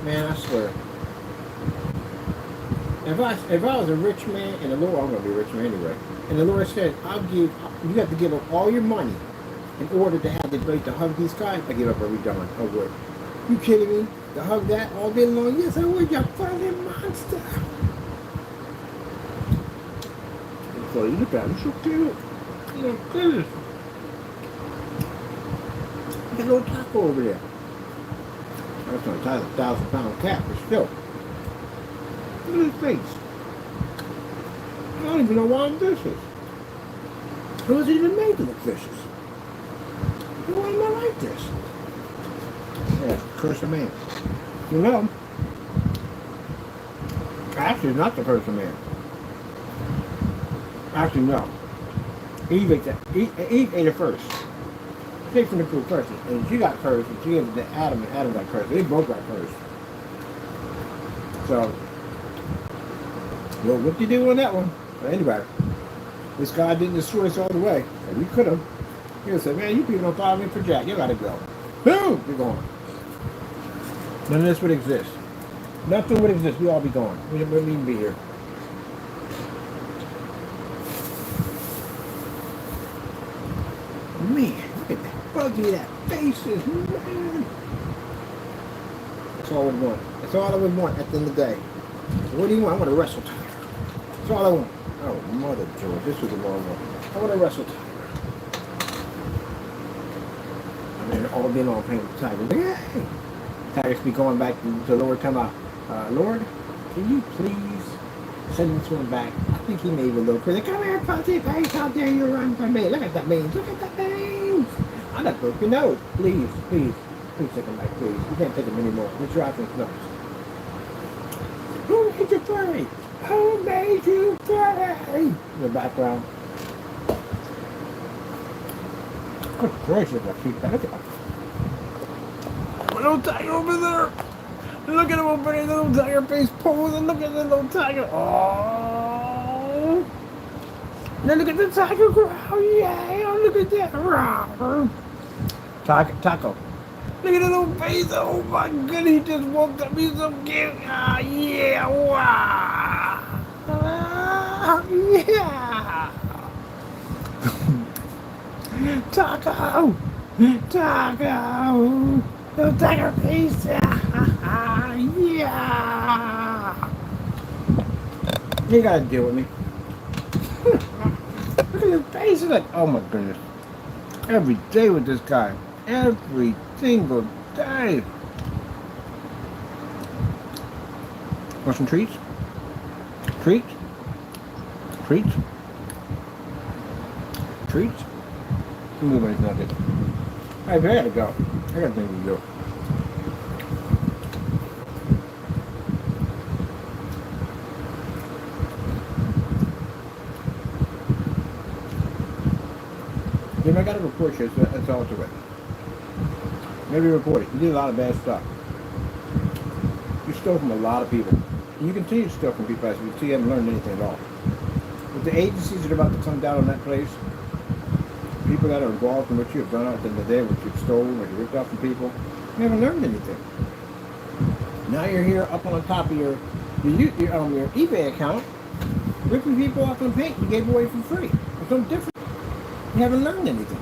Man, I swear. If I was a rich man, and the Lord, I'm going to be a rich man anyway, and the Lord said, you have to give up all your money in order to have the ability to hug these guys, I give up every dime. I would. You kidding me? To hug that all day long? Yes, I would, you funny monster. So you look at him, so cute. Look at this. Look at little taco over there. That's not a 1,000-pound cat, but still. Look at his face. I don't even know why I'm vicious. It wasn't even made to look vicious. Why am I like this? Yeah, curse of man. You know, actually, it's not the curse of man. Actually, no. Eve ate it first. Take from the fruit first, and she got cursed, and she gave it to Adam, and Adam got cursed. They both got cursed. So, well, what do you do on that one? But anyway, this guy didn't destroy us all the way, and we could have. He would have said, man, you people don't follow me for jack. You gotta go. Boom! We're gone. None of this would exist. Nothing would exist. We'd all be gone. We wouldn't even be here. Man, look at that buggy, that faces, man. That's all I would want. That's all I would want at the end of the day. What do you want? I want to wrestle tiger. That's all I want. Oh, mother George, this was a long one. I want to wrestle tiger. I mean, all day long playing with the tiger. Yay! Tigers be going back to the Lord, talking about, Lord, can you please send this one back? I think he may be a little crazy. Come here, pussy face, how dare you run from me? Look at that mange. Look at that mange. I'm not broke your nose. Please, please, please take him back, please. You can't take him anymore. We're dropping his nose. Who hit your furry? Who made you gay? In the background. Good gracious, I keep that. Look at my little tiger over there. Look at him over there, little tiger face pose, and look at the little tiger. Oh. Now look at the tiger growl. Yeah, look at that. Taco. Look at the little face. Oh my goodness, he just woke up. He's so cute. Ah, yeah. Wow. Ah, yeah. Taco. Little tiger face. Yeah. You gotta deal with me. Look at his face. Like, oh my goodness. Every day with this guy. Every single day. Want some treats? Treats? Treats? Treats? Move anything like it. Hey, but I gotta go. I got things to do. Jim, I gotta report you. That's all to it. Maybe report it. You did a lot of bad stuff. You stole from a lot of people. And you continue to steal from people as you see you haven't learned anything at all. With the agencies that are about to come down on that place, people that are involved in what you have done out in the day, what you've stolen, what you ripped off from people, you haven't learned anything. Now you're here up on the top of your eBay account, ripping people off on paint you gave away for free. It's no different. You haven't learned anything.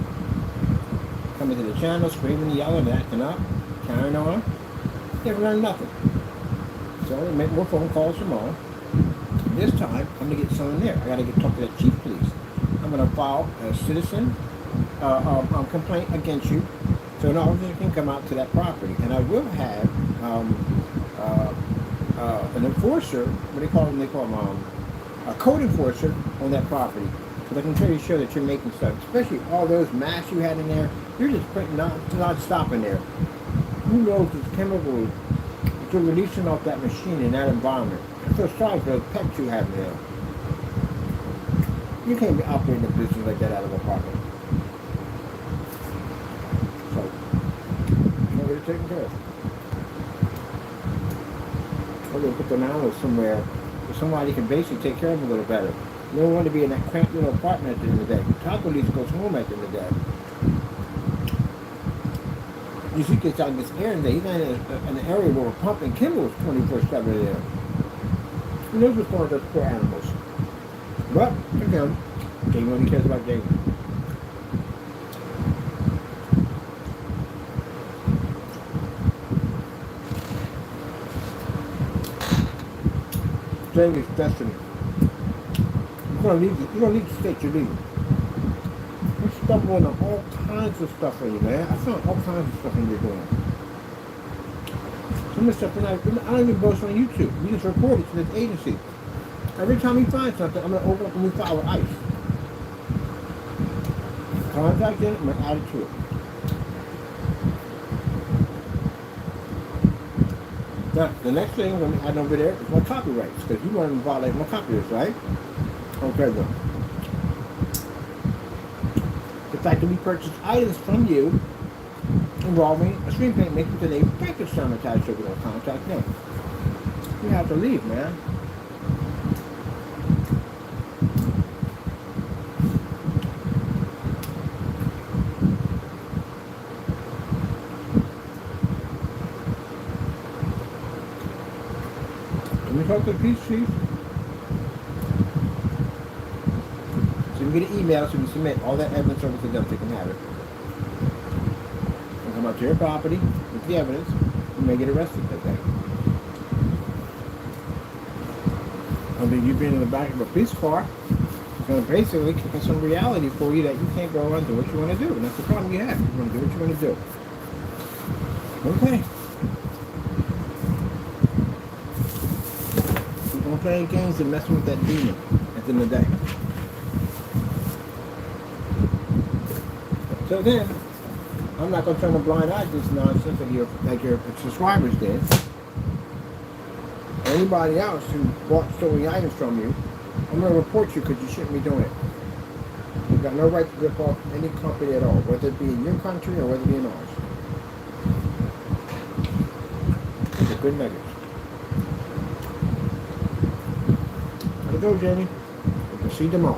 Coming to the channel, screaming, yelling, acting up, carrying on. You haven't learned nothing. So I'm going to make more phone calls tomorrow. This time, I'm going to get someone there. I got to talk to the chief police. I'm going to file a citizen complaint against you so an officer can come out to that property. And I will have an enforcer, what do they call them? They call them a code enforcer on that property. So they can tell you show that you're making stuff, especially all those masks you had in there. You're just putting not stopping there. Who knows these chemicals that you're releasing off that machine in that environment? I feel sorry for those pets you have there. You can't be operating a business like that out of a pocket. So, you're going to get taken care of. We're going to put them animals somewhere where somebody can basically take care of them a little better. You don't want to be in that cramped little apartment at the end of the day. Taco needs to go home at the end of the day. You see, gets out in this air today. He's not in an area where we're pumping chemicals 24/7 there. Who knows what's going on with those poor animals? But, again, Jamie only cares about Jamie. Jamie's destiny. You don't need to state your leaving. You're stumbling on all kinds of stuff for you, man. I found all kinds of stuff in you're doing. Some of the stuff I don't even post on YouTube. You just report it to this agency. Every time you find something, I'm going to open up a new file with ICE. Contact it, I'm going to add it to it. Now, the next thing I'm going to add over there is my copyrights, because you want to violate my copyrights, right? Okay, then. The fact that we purchased items from you involving a screen paint maker with an effective sound attached to the contact name. You have to leave, man. Can we talk to the police chief? So we get an email so we submit all that evidence over to them so they can have it. We'll come out to your property with the evidence. You may get arrested that day. I mean, you being in the back of a police car is going to basically kick in some reality for you that you can't go on and do what you want to do. And that's the problem you have. You want to do what you want to do. Okay. Keep on playing games and messing with that demon at the end of the day. So then, I'm not going to turn a blind eye to this nonsense like your subscribers did. or anybody else who bought stolen items from you, I'm going to report you because you shouldn't be doing it. You've got no right to rip off any company at all, whether it be in your country or whether it be in ours. It's a good message. How'd it go, Jamie? We can see tomorrow.